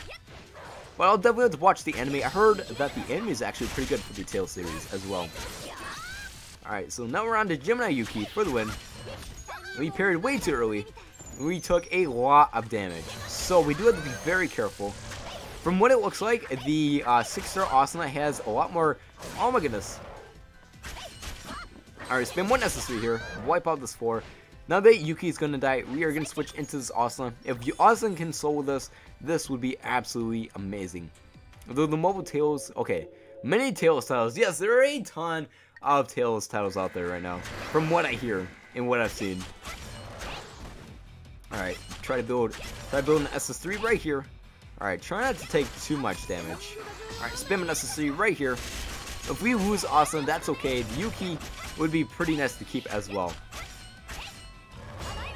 But I'll definitely have to watch the anime. I heard that the anime is actually pretty good for the Tales series as well. Alright, so now we're on to Gemini Yuki for the win. We parried way too early. We took a lot of damage. So we do have to be very careful. From what it looks like, the 6-star Asuna has a lot more. Oh my goodness. Alright, spam 1 SS3 here. Wipe out this 4. Now that Yuki is going to die, we are going to switch into this Asuna. If Asuna can solo this, this would be absolutely amazing. Though the mobile Tales, okay. Many Tales titles. Yes, there are a ton of Tales titles out there right now, from what I hear and what I've seen. Alright, try to build an SS3 right here. Alright, try not to take too much damage. Alright, spam an SS3 right here. If we lose Awesome, that's okay. The Yuki would be pretty nice to keep as well.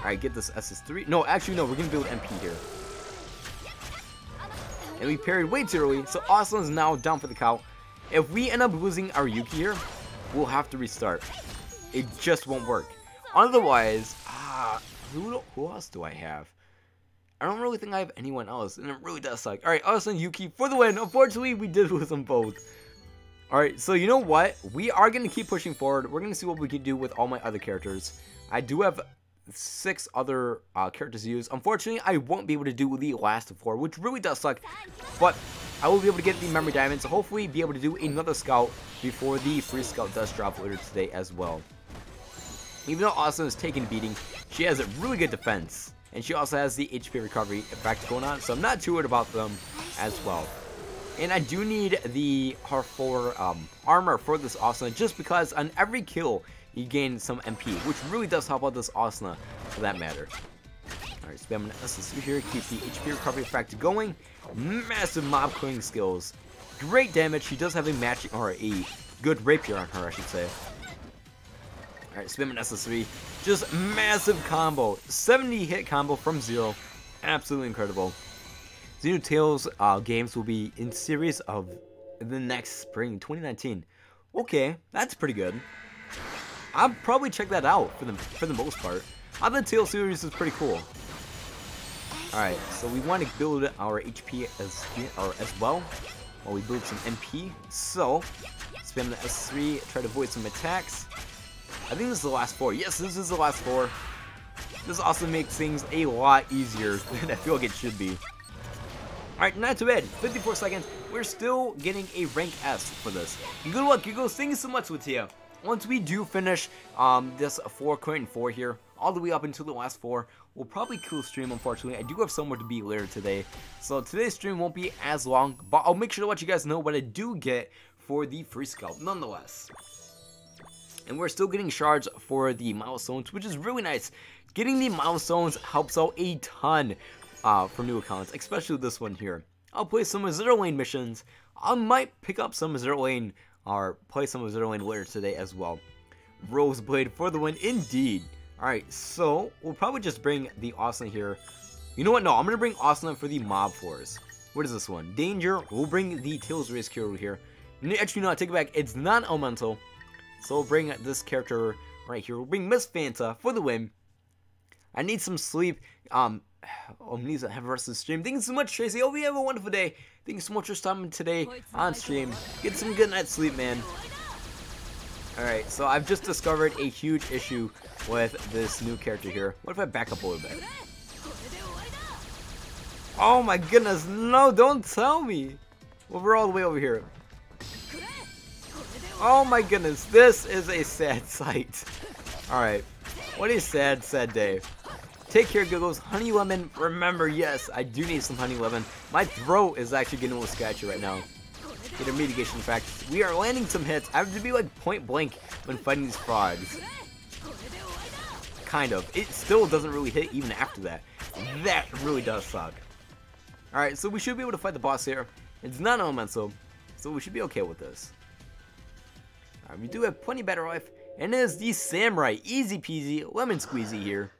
Alright, get this SS3. No, actually no, we're gonna build MP here. And we parried way too early, so Asuna is now down for the count. If we end up losing our Yuki here, we'll have to restart. It just won't work. Otherwise, who else do I have? I don't really think I have anyone else, and it really does suck. Alright, Asuna and Yuki for the win. Unfortunately, we did lose them both. Alright, so you know what? We are going to keep pushing forward. We're going to see what we can do with all my other characters. I do have 6 other characters to use. Unfortunately, I won't be able to do the last 4, which really does suck. But I will be able to get the memory diamonds, so hopefully be able to do another scout before the free scout does drop later today as well. Even though Asuna is taking a beating, she has a really good defense. And she also has the HP recovery effect going on, so I'm not too worried about them as well. And I do need the R4 armor for this Asuna, just because on every kill, you gain some MP, which really does help out this Asuna for that matter. Alright, spamming SSU here, keep the HP recovery effect going. Massive mob killing skills. Great damage. She does have a matching, or a good rapier on her, I should say. Alright, spamming SS3. Just massive combo. 70 hit combo from 0. Absolutely incredible. Xenotails games will be in series of the next spring, 2019. Okay, that's pretty good. I'll probably check that out for the most part. I think the Tail series is pretty cool. Alright, so we want to build our HP as well while we build some MP. So, spam the S3, try to avoid some attacks. I think this is the last 4. Yes, this is the last 4. This also makes things a lot easier than I feel like it should be. Alright, not too bad. 54 seconds. We're still getting a rank S for this. Good luck, Hugo. Thank you so much, Latia. Once we do finish this 4 current 4 here, all the way up until the last 4, we'll probably kill stream, unfortunately. I do have somewhere to be later today. So today's stream won't be as long, but I'll make sure to let you guys know what I do get for the free scout nonetheless. And we're still getting shards for the milestones, which is really nice. Getting the milestones helps out a ton for new accounts, especially this one here. I'll play some Zero Lane missions. I might pick up some Zero Lane or play some Zero Lane later today as well. Roseblade for the win, indeed. Alright, so we'll probably just bring the Asuna here. You know what? No, I'm going to bring Asuna for the mob force. What is this one? Danger. We'll bring the Tails Race Hero here. Actually, no, I take it back. It's non-elemental. So we'll bring this character right here. We'll bring Miss Fanta for the win. I need some sleep. I need to have the rest of the stream. Thank you so much, Tracy. Hope you have a wonderful day. Thank you so much for stopping today on stream. Get some good night's sleep, man. Alright, so I've just discovered a huge issue with this new character here. What if I back up a little bit? Oh my goodness, no, don't tell me. Well, we're all the way over here. Oh my goodness, this is a sad sight. Alright, what a sad, sad day. Take care, Giggles. Honey Lemon, remember, yes, I do need some Honey Lemon. My throat is actually getting a little sketchy right now. Get a mitigation effect. We are landing some hits. I have to be like point blank when fighting these frogs. Kind of. It still doesn't really hit even after that. That really does suck. Alright, so we should be able to fight the boss here. It's not elemental, so we should be okay with this. Alright, we do have plenty better life, and it is the Samurai. Easy peasy, lemon squeezy here.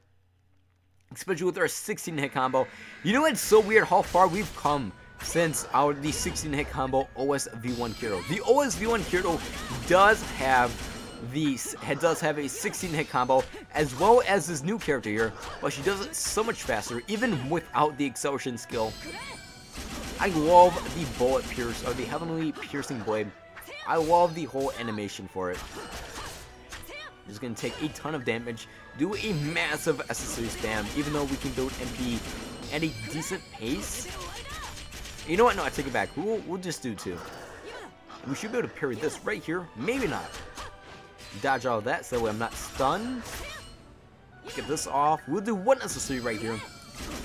Especially with our 16 hit combo. You know what's so weird how far we've come since the 16 hit combo OS V1 Kirito. The OS V1 Kirito does have a 16 hit combo as well as this new character here, but she does it so much faster even without the acceleration skill. I love the bullet pierce, or the heavenly piercing blade. I love the whole animation for it. Just gonna take a ton of damage, do a massive SSC spam, even though we can build MP at a decent pace. You know what? No, I take it back. We'll just do 2. We should be able to parry this right here. Maybe not. Dodge all of that so I'm not stunned. Get this off. We'll do 1 SSC right here.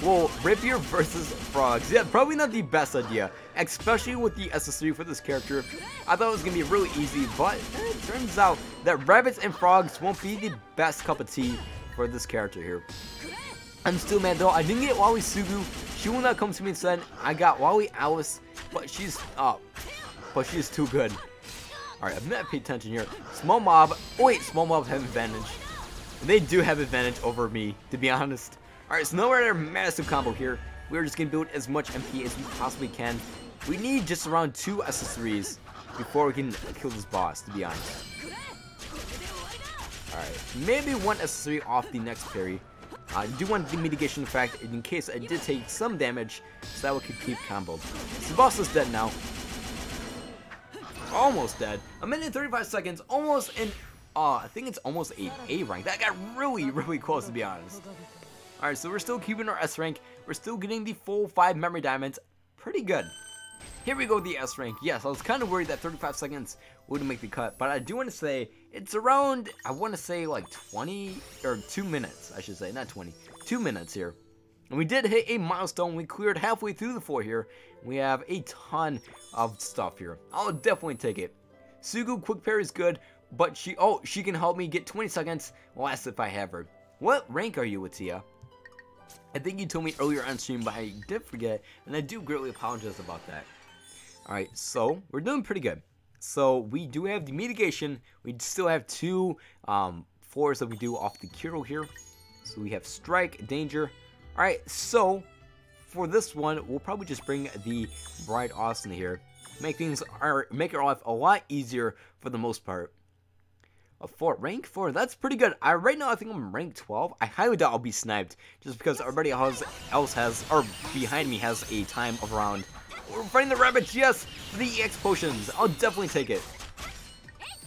Well, Rapier versus Frogs. Yeah, probably not the best idea, especially with the SS3 for this character. I thought it was going to be really easy, but it turns out that rabbits and frogs won't be the best cup of tea for this character here. I'm still mad though. I didn't get Wawi Sugu. She will not come to me instead. I got Wawi Alice, but she's too good. Alright, I've not paid attention here. Small mob. Oh wait, small mobs have advantage. They do have advantage over me, to be honest. Alright, so now we're at our massive combo here. we're just gonna build as much MP as we possibly can. We need just around 2 SS3s before we can kill this boss, to be honest. Alright, maybe 1 SS3 off the next parry. I do want the mitigation effect in case I did take some damage, so that we could keep combo. So the boss is dead now. Almost dead. 1 minute 35 seconds, almost in, I think it's almost A rank. That got really, really close, to be honest. Alright, so we're still keeping our S rank. We're still getting the full 5 memory diamonds. Pretty good. Here we go, the S rank. Yes, I was kind of worried that 35 seconds wouldn't make the cut, but I do want to say it's around, I want to say like 20 or 2 minutes, I should say, not 20, 2 minutes here. And we did hit a milestone. We cleared halfway through the floor here. We have a ton of stuff here. I'll definitely take it. Sugu quick parry is good, but she can help me get 20 seconds less if I have her. What rank are you, Atia? I think you told me earlier on stream, but I did forget, and I do greatly apologize about that. Alright, so we're doing pretty good. So we do have the mitigation. We still have 2 floors that we do off the Kiro here. So we have strike, danger. Alright, so for this one, we'll probably just bring the Bride Austin here. Make our life a lot easier for the most part. Rank 4, that's pretty good. Right now I think I'm rank 12. I highly doubt I'll be sniped, just because everybody else has, or behind me has a time of around. We're fighting the rabbits, yes! For the EX potions, I'll definitely take it.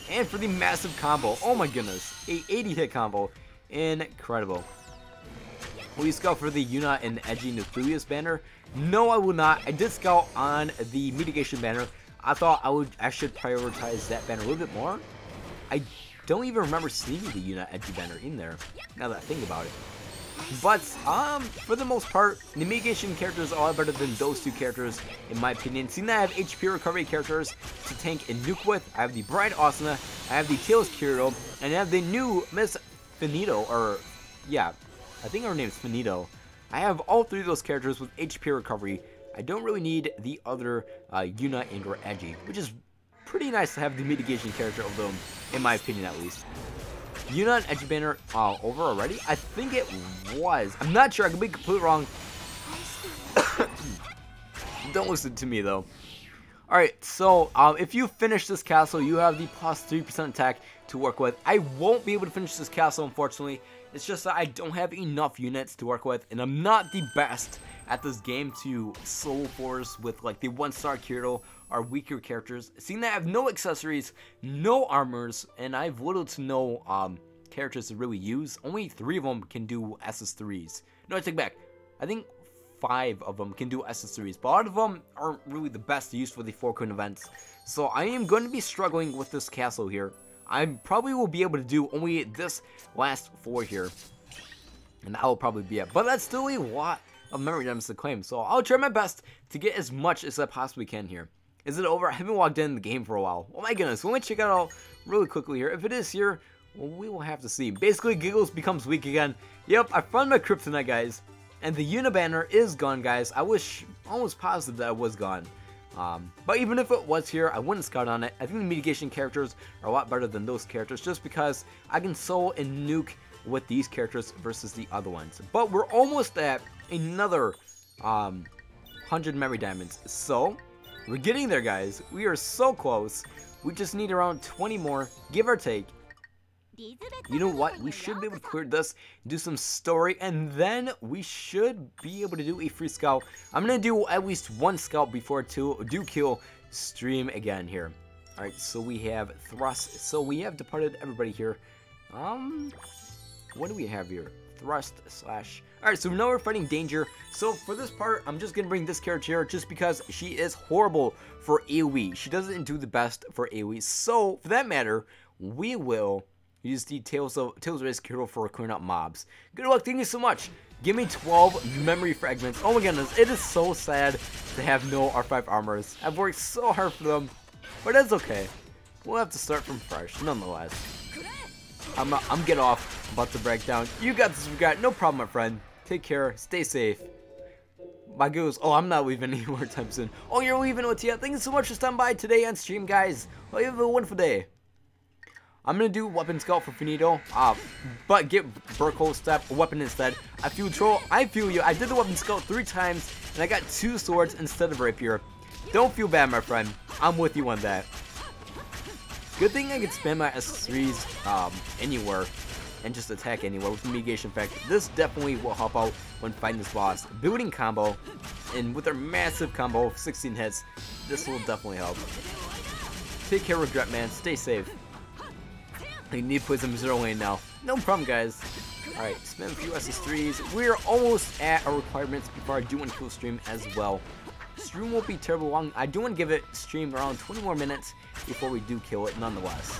And for the massive combo, oh my goodness, a 80 hit combo, incredible. Will you scout for the Yuna and Edgy Nucleus banner? No, I will not. I did scout on the mitigation banner. I thought I should prioritize that banner a little bit more. I don't even remember seeing the Yuna Edgy banner in there, now that I think about it. But, for the most part, the mitigation characters are a lot better than those 2 characters, in my opinion. Seeing that I have HP recovery characters to tank and nuke with, I have the Bride Asuna, I have the Tails Kirito, and I have the new Miss Finito, or, yeah, I think her name is Finito. I have all 3 of those characters with HP recovery. I don't really need the other Yuna and or Edgy, which is pretty nice to have the mitigation character of them, in my opinion at least. Yuna and Edgy banner over already? I think it was. I'm not sure. I could be completely wrong. Don't listen to me though. Alright, so if you finish this castle, you have the plus 3% attack to work with. I won't be able to finish this castle, unfortunately. It's just that I don't have enough units to work with, and I'm not the best at this game to solo force with like the 1-star Kirito or weaker characters. Seeing that I have no accessories, no armors, and I have little to no characters to really use. Only 3 of them can do SS3s. No, I take back. I think 5 of them can do SS3s, but a lot of them aren't really the best to use for the 4 coin events. So I am going to be struggling with this castle here. I probably will be able to do only this last 4 here, and that will probably be it. But that's still a lot of memory gems to claim, so I'll try my best to get as much as I possibly can here. Is it over? I haven't logged in the game for a while. Oh my goodness, let me check it out really quickly here. If it is here, well, we will have to see. Basically, Giggles becomes weak again. Yep, I found my kryptonite, guys. And the Yuna banner is gone, guys. I was almost positive that it was gone. But even if it was here, I wouldn't scout on it. I think the mitigation characters are a lot better than those characters, just because I can solo and nuke with these characters versus the other ones. But we're almost at another 100 memory diamonds. So, we're getting there, guys. We are so close. We just need around 20 more, give or take. You know what? We should be able to clear this, do some story, and then we should be able to do a free scout. I'm going to do at least 1 scout before do kill stream again here. Alright, so we have Thrust. So we have departed everybody here. What do we have here? Thrust slash... Alright, so now we're fighting Danger. So for this part, I'm just going to bring this character here just because she is horrible for AoE. She doesn't do the best for AoE. So, for that matter, we will use the Tails Race Kirito for clearing out mobs. Good luck, thank you so much. Give me 12 memory fragments. Oh my goodness, it is so sad to have no R5 armors. I've worked so hard for them, but it's okay. We'll have to start from fresh, nonetheless. I'm getting off, about to break down. You got this, no problem, my friend. Take care, stay safe. My goose. Oh, I'm not leaving anymore time soon. Oh, you're leaving, Otia. Thank you so much for stopping by today on stream, guys. Well, you have a wonderful day. I'm gonna do Weapon Scout for Finito, but get Burkle Step weapon instead. I feel Troll, I feel you. I did the Weapon Scout 3 times, and I got 2 swords instead of Rapier. Don't feel bad, my friend. I'm with you on that. Good thing I can spam my SS3s anywhere and just attack anywhere with the mitigation effect. This definitely will help out when fighting this boss. Building combo, and with our massive combo of 16 hits, this will definitely help. Take care, Regret Man. Stay safe. I need to put some 0 lane now. No problem, guys. Alright, spam a few SS3s. We're almost at our requirements before I do want to kill stream as well. Stream won't be terrible long. I do want to give it stream around 20 more minutes before we do kill it nonetheless.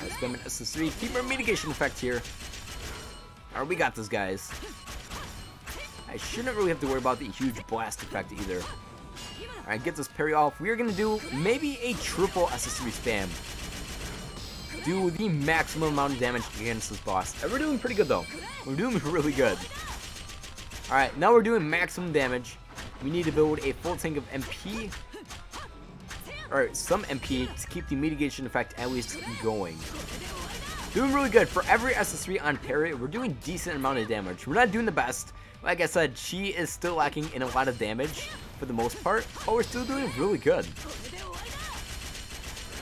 Alright, spam an SS3. Keep our mitigation effect here. Alright, we got this, guys. I shouldn't really have to worry about the huge blast effect either. Alright, get this parry off. We are going to do maybe a triple SS3 spam. Do the maximum amount of damage against this boss. And we're doing pretty good though. We're doing really good. Alright, now we're doing maximum damage. We need to build a full tank of MP. Or some MP to keep the mitigation effect at least going. Doing really good. For every SS3 on parry, we're doing decent amount of damage. We're not doing the best. Like I said, she is still lacking in a lot of damage for the most part. But we're still doing really good.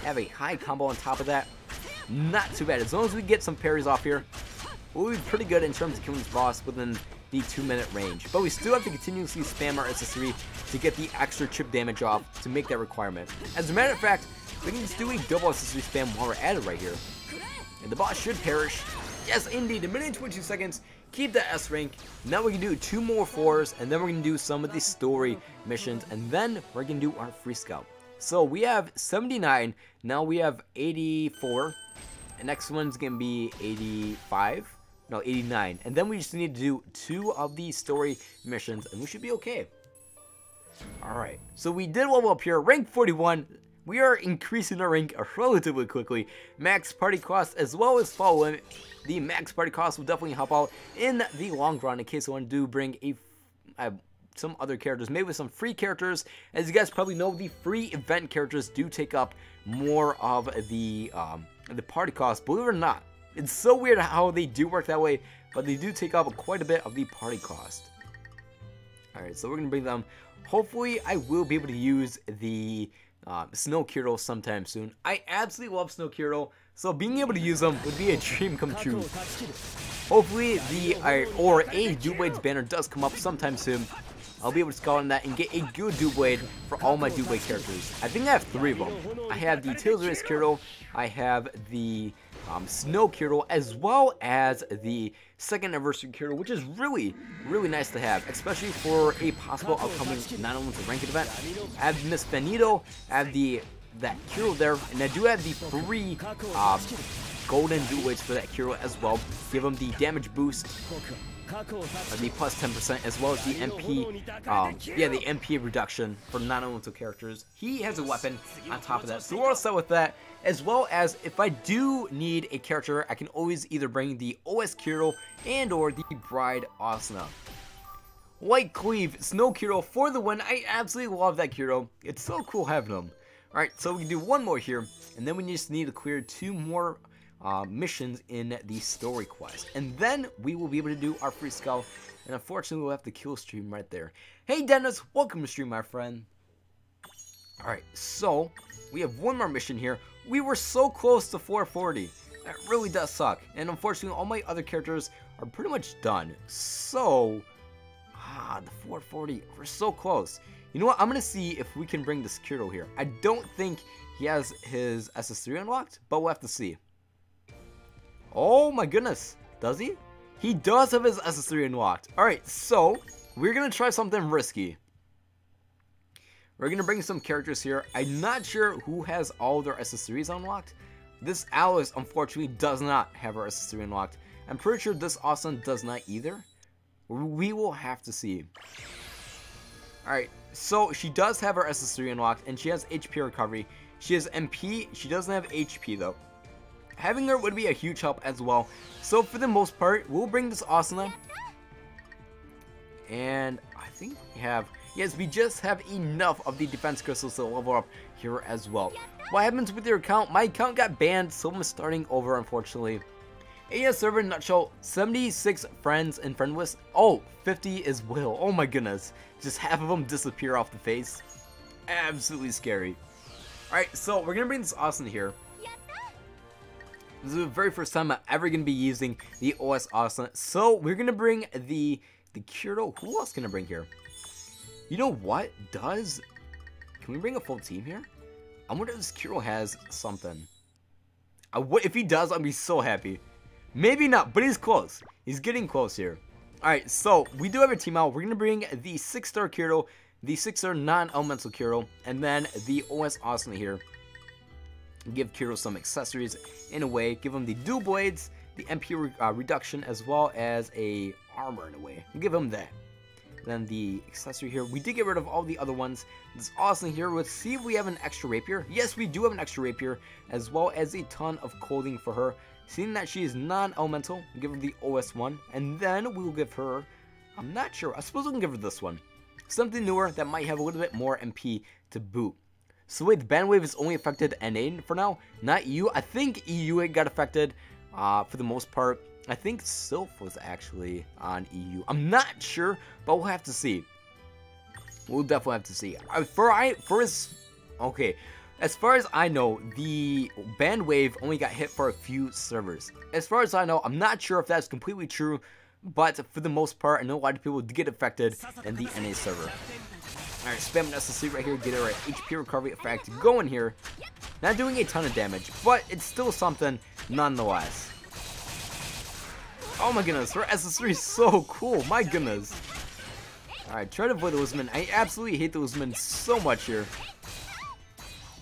Have a high combo on top of that. Not too bad. As long as we get some parries off here, we'll be pretty good in terms of killing this boss within the 2-minute range. But we still have to continuously spam our SS3 to get the extra chip damage off to make that requirement. As a matter of fact, we can just do a double SS3 spam while we're at it right here. And the boss should perish. Yes, indeed. A minute and 22 seconds. Keep that S rank. Now we can do 2 more 4s, and then we're going to do some of the story missions, and then we're going to do our free scout. So we have 79. Now we have 84. The next one's going to be 85. No, 89. And then we just need to do 2 of the story missions, and we should be okay. Alright, so we did level up here. Rank 41. We are increasing our rank relatively quickly. Max party cost as well as fall limit. The max party cost will definitely help out in the long run in case I want to do bring some other characters, maybe with some free characters. As you guys probably know, the free event characters do take up more of the party cost, believe it or not. It's so weird how they do work that way, but they do take up quite a bit of the party cost. Alright, so we're going to bring them. Hopefully, I will be able to use the Snow Kirtle sometime soon. I absolutely love Snow Kirtle, so being able to use them would be a dream come true. Hopefully, or a Doublades banner does come up sometime soon. I'll be able to scout on that and get a good Doublade for all my Doublade characters. I think I have 3 of them. I have the Tales of Race Kirtle, I have the Snow Kirtle, as well as the 2nd Anniversary Kirtle, which is really, really nice to have, especially for a possible upcoming 911 ranked event. I have Miss Finito, I have that Kirtle there, and I do have the 3 golden Doublades for that Kirtle as well. Give them the damage boost, the plus 10%, as well as the MP, the MP reduction for non-elemental characters. He has a weapon on top of that, so we're all set with that. As well as, if I do need a character, I can always either bring the OS Kirtle and or the Bride Asuna. White Cleave, Snow Kirtle for the win. I absolutely love that Kirtle. It's so cool having them. Alright, so we can do 1 more here, and then we just need to clear 2 more missions in the story quest, and then we will be able to do our free scout. And unfortunately, we'll have to kill stream right there. Hey Dennis, welcome to stream, my friend. Alright, so we have 1 more mission here. We were so close to 440. That really does suck, and unfortunately all my other characters are pretty much done. So the 440, we're so close. You know what, I'm gonna see if we can bring this Kirtle here. I don't think he has his SS3 unlocked, but we'll have to see. Oh my goodness, does he? He does have his SS3 unlocked. Alright, so we're gonna try something risky. We're gonna bring some characters here. I'm not sure who has all their SS3s unlocked. This Alice, unfortunately, does not have her SS3 unlocked. I'm pretty sure this Austin does not either. We will have to see. Alright, so she does have her SS3 unlocked, and she has HP recovery. She has MP, she doesn't have HP though. Having her would be a huge help as well. So for the most part, we'll bring this Asuna. And I think we have Yes, we just have enough of the defense crystals to level up here as well. What happens with your account? My account got banned, so I'm starting over, unfortunately. AS server in a nutshell, 76 friends and friend list. Oh, 50 is Will. Oh my goodness. Just half of them disappear off the face. Absolutely scary. Alright, so we're gonna bring this Austin here. This is the very first time I'm ever gonna be using the OS Austin. So we're gonna bring the Kirito. Who else can I bring here? You know what? Can we bring a full team here? I wonder if this Kirito has something. If he does, I'll be so happy. Maybe not, but he's close. He's getting close here. Alright, so we do have a team out. We're gonna bring the 6-star Kirito, the 6-star non-elemental Kirito, and then the OS Austin here. Give Kirito some accessories in a way. Give him the dual blades, the MP reduction, as well as a armor in a way. We'll give him that. Then the accessory here. We did get rid of all the other ones. This Austin here. Let's see if we have an extra rapier. Yes, we do have an extra rapier, as well as a ton of clothing for her. Seeing that she is non-elemental, we'll give her the OS1, and then we'll give her, I'm not sure, I suppose we can give her this one. Something newer that might have a little bit more MP to boot. So wait, the ban wave is only affected NA for now, not EU. I think EU got affected for the most part. I think Sylph was actually on EU. I'm not sure, but we'll have to see. We'll definitely have to see. Okay, as far as I know, the ban wave only got hit for a few servers. As far as I know, I'm not sure if that's completely true, but for the most part, I know a lot of people get affected in the NA server. Alright, spam an SSC right here, get our HP recovery effect going here. Not doing a ton of damage, but it's still something nonetheless. Oh my goodness, her SS3 is so cool, my goodness. Alright, try to avoid the Lizardman. I absolutely hate the Lizardman so much here.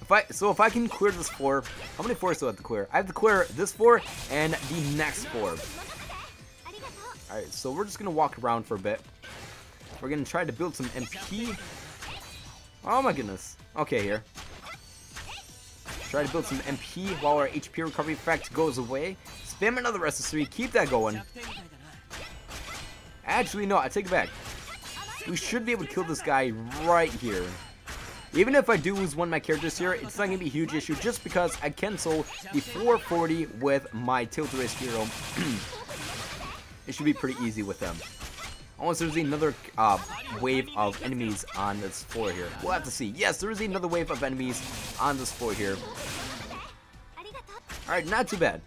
If I can clear this floor, how many floors do I have to clear? I have to clear this floor and the next floor. Alright, so we're just going to walk around for a bit. We're going to try to build some MP. Oh my goodness. Okay, here. Try to build some MP while our HP recovery effect goes away. Spam another SS3, keep that going. Actually, no, I take it back. We should be able to kill this guy right here. Even if I do lose one of my characters here, it's not going to be a huge issue just because I cancel the 440 with my Tilt-Race hero. It should be pretty easy with them. Unless there's another wave of enemies on this floor here. We'll have to see. Yes, there is another wave of enemies on this floor here. Alright, not too bad.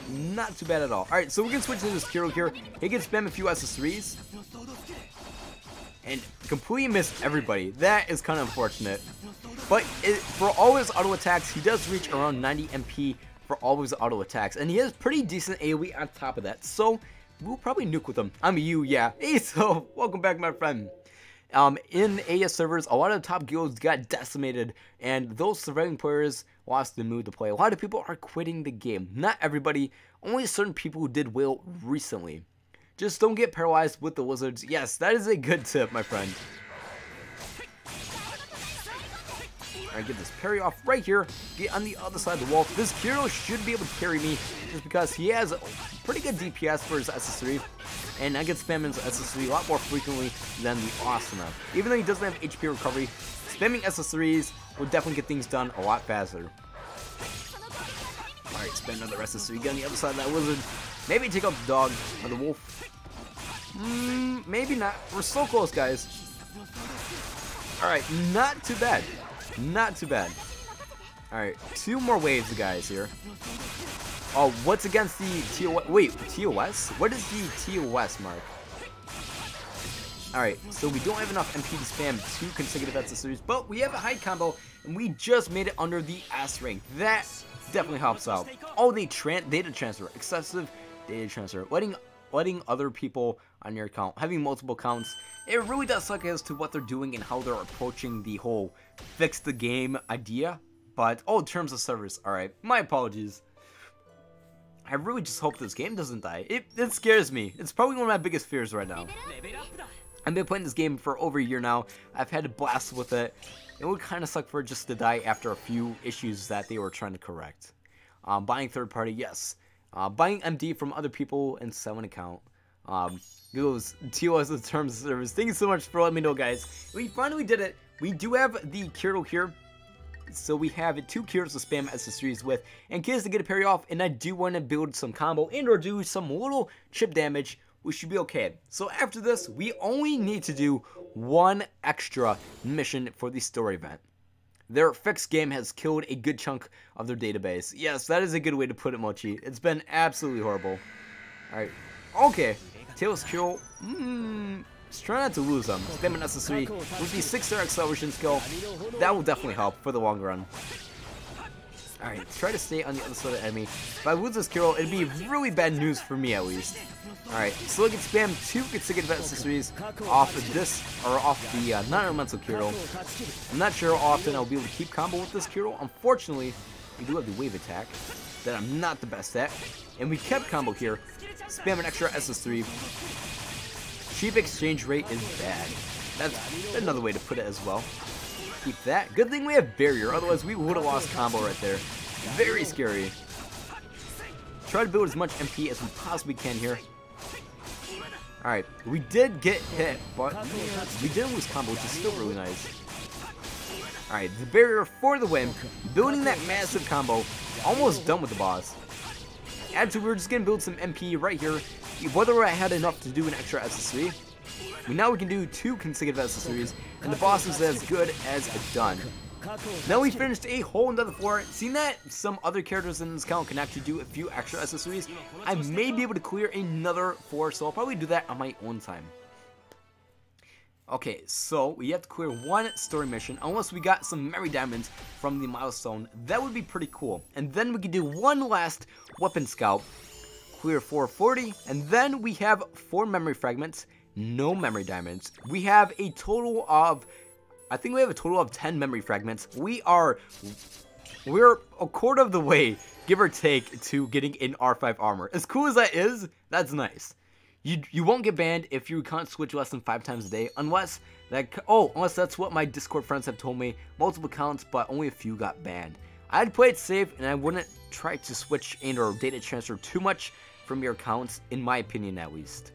Not too bad at all. Alright, so we're going to switch to this hero here. He can spam a few SS3s. And completely missed everybody. That is kind of unfortunate. But for all his auto attacks, he does reach around 90 MP for all his auto attacks. And he has pretty decent AoE on top of that. So we'll probably nuke with him. I'm you, yeah. Hey, so welcome back, my friend. In AS servers, a lot of the top guilds got decimated, and those surviving players lost the mood to play. A lot of people are quitting the game. Not everybody, only certain people who did well recently. Just don't get paralyzed with the wizards. Yes, that is a good tip, my friend. Alright, get this parry off right here. Get on the other side of the wall. This hero should be able to carry me just because he has a pretty good DPS for his SS3. And I get spamming his SS3 a lot more frequently than the Asuna. Even though he doesn't have HP recovery, spamming SS3s will definitely get things done a lot faster. Alright, spam another SS3. Get on the other side of that wizard. Maybe take out the dog or the wolf. Maybe not. We're so close, guys. Alright, not too bad. Not too bad. Alright, 2 more waves, guys, here. Oh, what's against the TOS? Wait, TOS? What is the TOS mark? Alright, so we don't have enough MP to spam 2 consecutive SS3s, but we have a high combo, and we just made it under the S rank. That definitely helps out. Oh, data transfer. Excessive data transfer. Letting other people on your account, having multiple accounts, it really does suck as to what they're doing and how they're approaching the whole fix the game idea. But, oh, terms of service. Alright, my apologies. I really just hope this game doesn't die. It scares me. It's probably one of my biggest fears right now. I've been playing this game for over a year now. I've had a blast with it. It would kind of suck for it just to die after a few issues that they were trying to correct. Buying third party, yes. Buying MD from other people and selling account. Goes TOS the terms of service. Thank you so much for letting me know, guys. We finally did it. We do have the Kiro here. So we have 2 Kiros to spam accessories with in case to get a parry off, and I do want to build some combo and or do some little chip damage. We should be okay. So after this, we only need to do 1 extra mission for the story event. Their fixed game has killed a good chunk of their database. Yes, that is a good way to put it, Mochi. It's been absolutely horrible. Alright. Okay. Tails Kiro. Just try not to lose them. Spam an necessary with the 6-star acceleration skill. That will definitely help for the long run. Alright, try to stay on the other side of the enemy. If I lose this Kiro, it'd be really bad news for me at least. Alright, so I can spam 2 consecutive accessories off of this, or off the non-elemental Kiro. I'm not sure how often I'll be able to keep combo with this Kiro. Unfortunately, we do have the wave attack that I'm not the best at. And we kept combo here. Spam an extra SS3. Cheap exchange rate is bad. That's another way to put it as well. Keep that. Good thing we have barrier, otherwise we would have lost combo right there. Very scary. Try to build as much MP as we possibly can here. Alright, we did get hit, but we didn't lose combo, which is still really nice. Alright, the barrier for the win. Building that massive combo. Almost done with the boss. Actually, we're just going to build some MP right here. Whether I had enough to do an extra SSC. Now we can do 2 consecutive SSCs, and the boss is as good as done. Now we finished a whole another floor. Seeing that some other characters in this account can actually do a few extra SSCs, I may be able to clear another floor, so I'll probably do that on my own time. Okay, so we have to clear 1 story mission, unless we got some memory diamonds from the milestone. That would be pretty cool. And then we can do 1 last weapon scout, clear 440, and then we have 4 memory fragments, no memory diamonds. We have a total of, I think we have a total of 10 memory fragments. We're a quarter of the way, give or take, to getting an R5 armor. As cool as that is, that's nice. You won't get banned if you can't switch less than 5 times a day, unless that's what my Discord friends have told me. Multiple accounts, but only a few got banned. I'd play it safe, and I wouldn't try to switch and or data transfer too much from your accounts, in my opinion at least.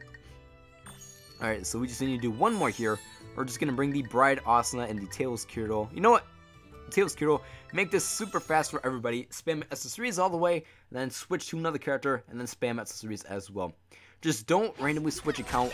Alright, so we just need to do 1 more here. We're just going to bring the Bride Asuna and the Tails Kiro. You know what? Tails Kiro, make this super fast for everybody. Spam accessories all the way, then switch to another character, and then spam accessories as well. Just don't randomly switch account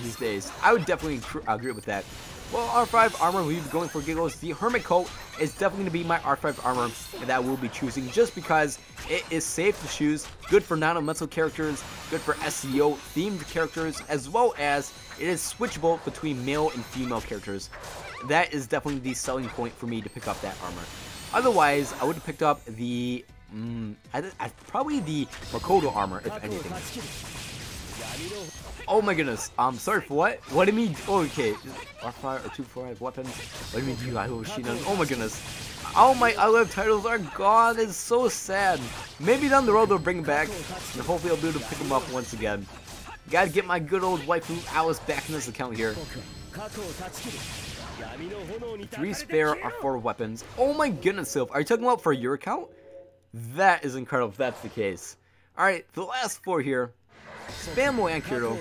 these days. I would definitely agree with that. Well, R5 armor we'll be going for giggles. The Hermit Coat is definitely going to be my R5 armor that we'll be choosing just because it is safe to choose, good for non-elemental characters, good for SEO themed characters, as well as it is switchable between male and female characters. That is definitely the selling point for me to pick up that armor. Otherwise, I would have picked up the probably the Makoto armor, if anything. Oh my goodness. Sorry for what? What do you mean? Oh, okay. R5 or 245 weapons. What do you mean? Oh my goodness. All my other titles are gone. It's so sad. Maybe down the road they'll bring them back, and hopefully I'll be able to pick them up once again. Gotta get my good old waifu Alice back in this account here. 3 spare R4 weapons. Oh my goodness, Sylph. Are you talking about for your account? That is incredible if that's the case. Alright, for the last 4 here, spam away on Kiro.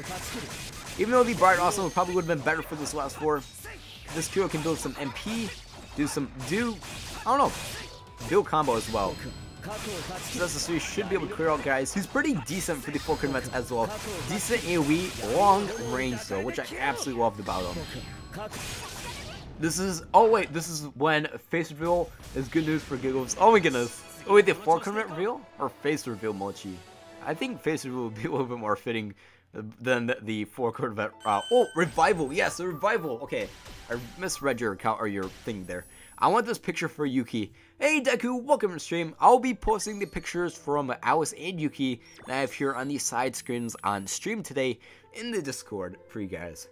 Even though the Bride also probably would have been better for this last 4, this Kiro can build some MP, build combo as well. So should be able to clear out guys. He's pretty decent for the 4 crit events as well. Decent AoE, long range though, which I absolutely loved about him. This is when face reveal is good news for giggles. Oh my goodness. Oh wait, the 4 crit reveal? Or face reveal, Mochi? I think face reveal would be a little bit more fitting than the 4 crit event. Oh, revival. Yes, a revival. Okay, I misread your account or your thing there. I want this picture for Yuki. Hey Deku, welcome to the stream. I'll be posting the pictures from Alice and Yuki that I have here on the side screens on stream today in the Discord for you guys.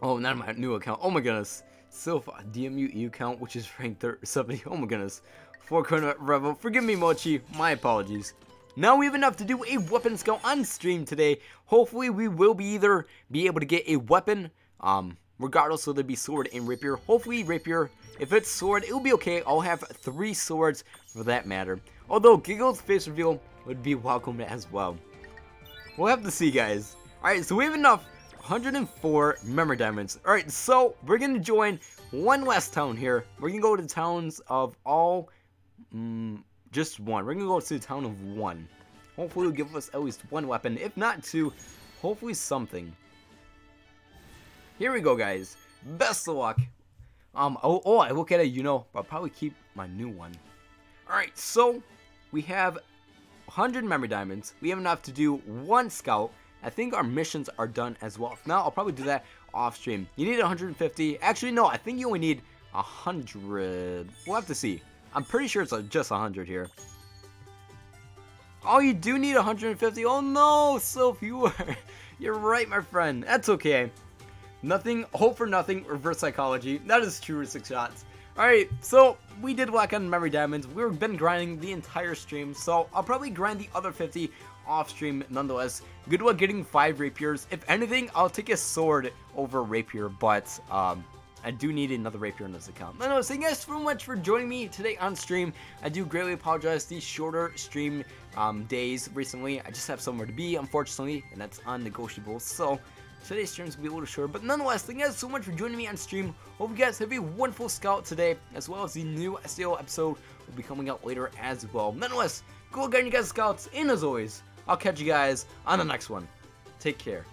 Oh, not my new account. Oh my goodness. Sylph DMU account, which is ranked 70. Oh my goodness. 4 Corner Revel. Forgive me, Mochi. My apologies. Now we have enough to do a weapon scout on stream today. Hopefully we will be able to get a weapon. Regardless, so there'd be sword and rapier. Hopefully rapier. If it's sword, it'll be okay. I'll have 3 swords for that matter. Although Giggle's face reveal would be welcome as well. We'll have to see, guys. Alright, so we have enough 104 memory diamonds. Alright, so we're gonna join one last town here. We're gonna go to towns of all, just one. We're gonna go to the town of one. Hopefully it'll give us at least one weapon. If not two, hopefully something. Here we go, guys. Best of luck. I look at it, you know, I'll probably keep my new one. Alright, so we have 100 memory diamonds. We have enough to do one scout. I think our missions are done as well. If not, I'll probably do that off stream. You need 150. Actually, no, I think you only need 100. We'll have to see. I'm pretty sure it's just 100 here. Oh, you do need 150. Oh no, so few. You're right, my friend. That's okay. Nothing, hope for nothing, reverse psychology. That is true with 6 shots. Alright, so we did whack on memory diamonds. We've been grinding the entire stream, so I'll probably grind the other 50 off stream nonetheless. Good luck getting 5 rapiers. If anything, I'll take a sword over rapier, but I do need another rapier in this account. Anyways, thank you guys so much for joining me today on stream. I do greatly apologize these shorter stream days recently. I just have somewhere to be, unfortunately, and that's unnegotiable. So today's stream is going to be a little short, but nonetheless, thank you guys so much for joining me on stream. Hope you guys have a wonderful scout today, as well as the new SAO episode will be coming out later as well. Nonetheless, go get you guys scouts, and as always, I'll catch you guys on the next one. Take care.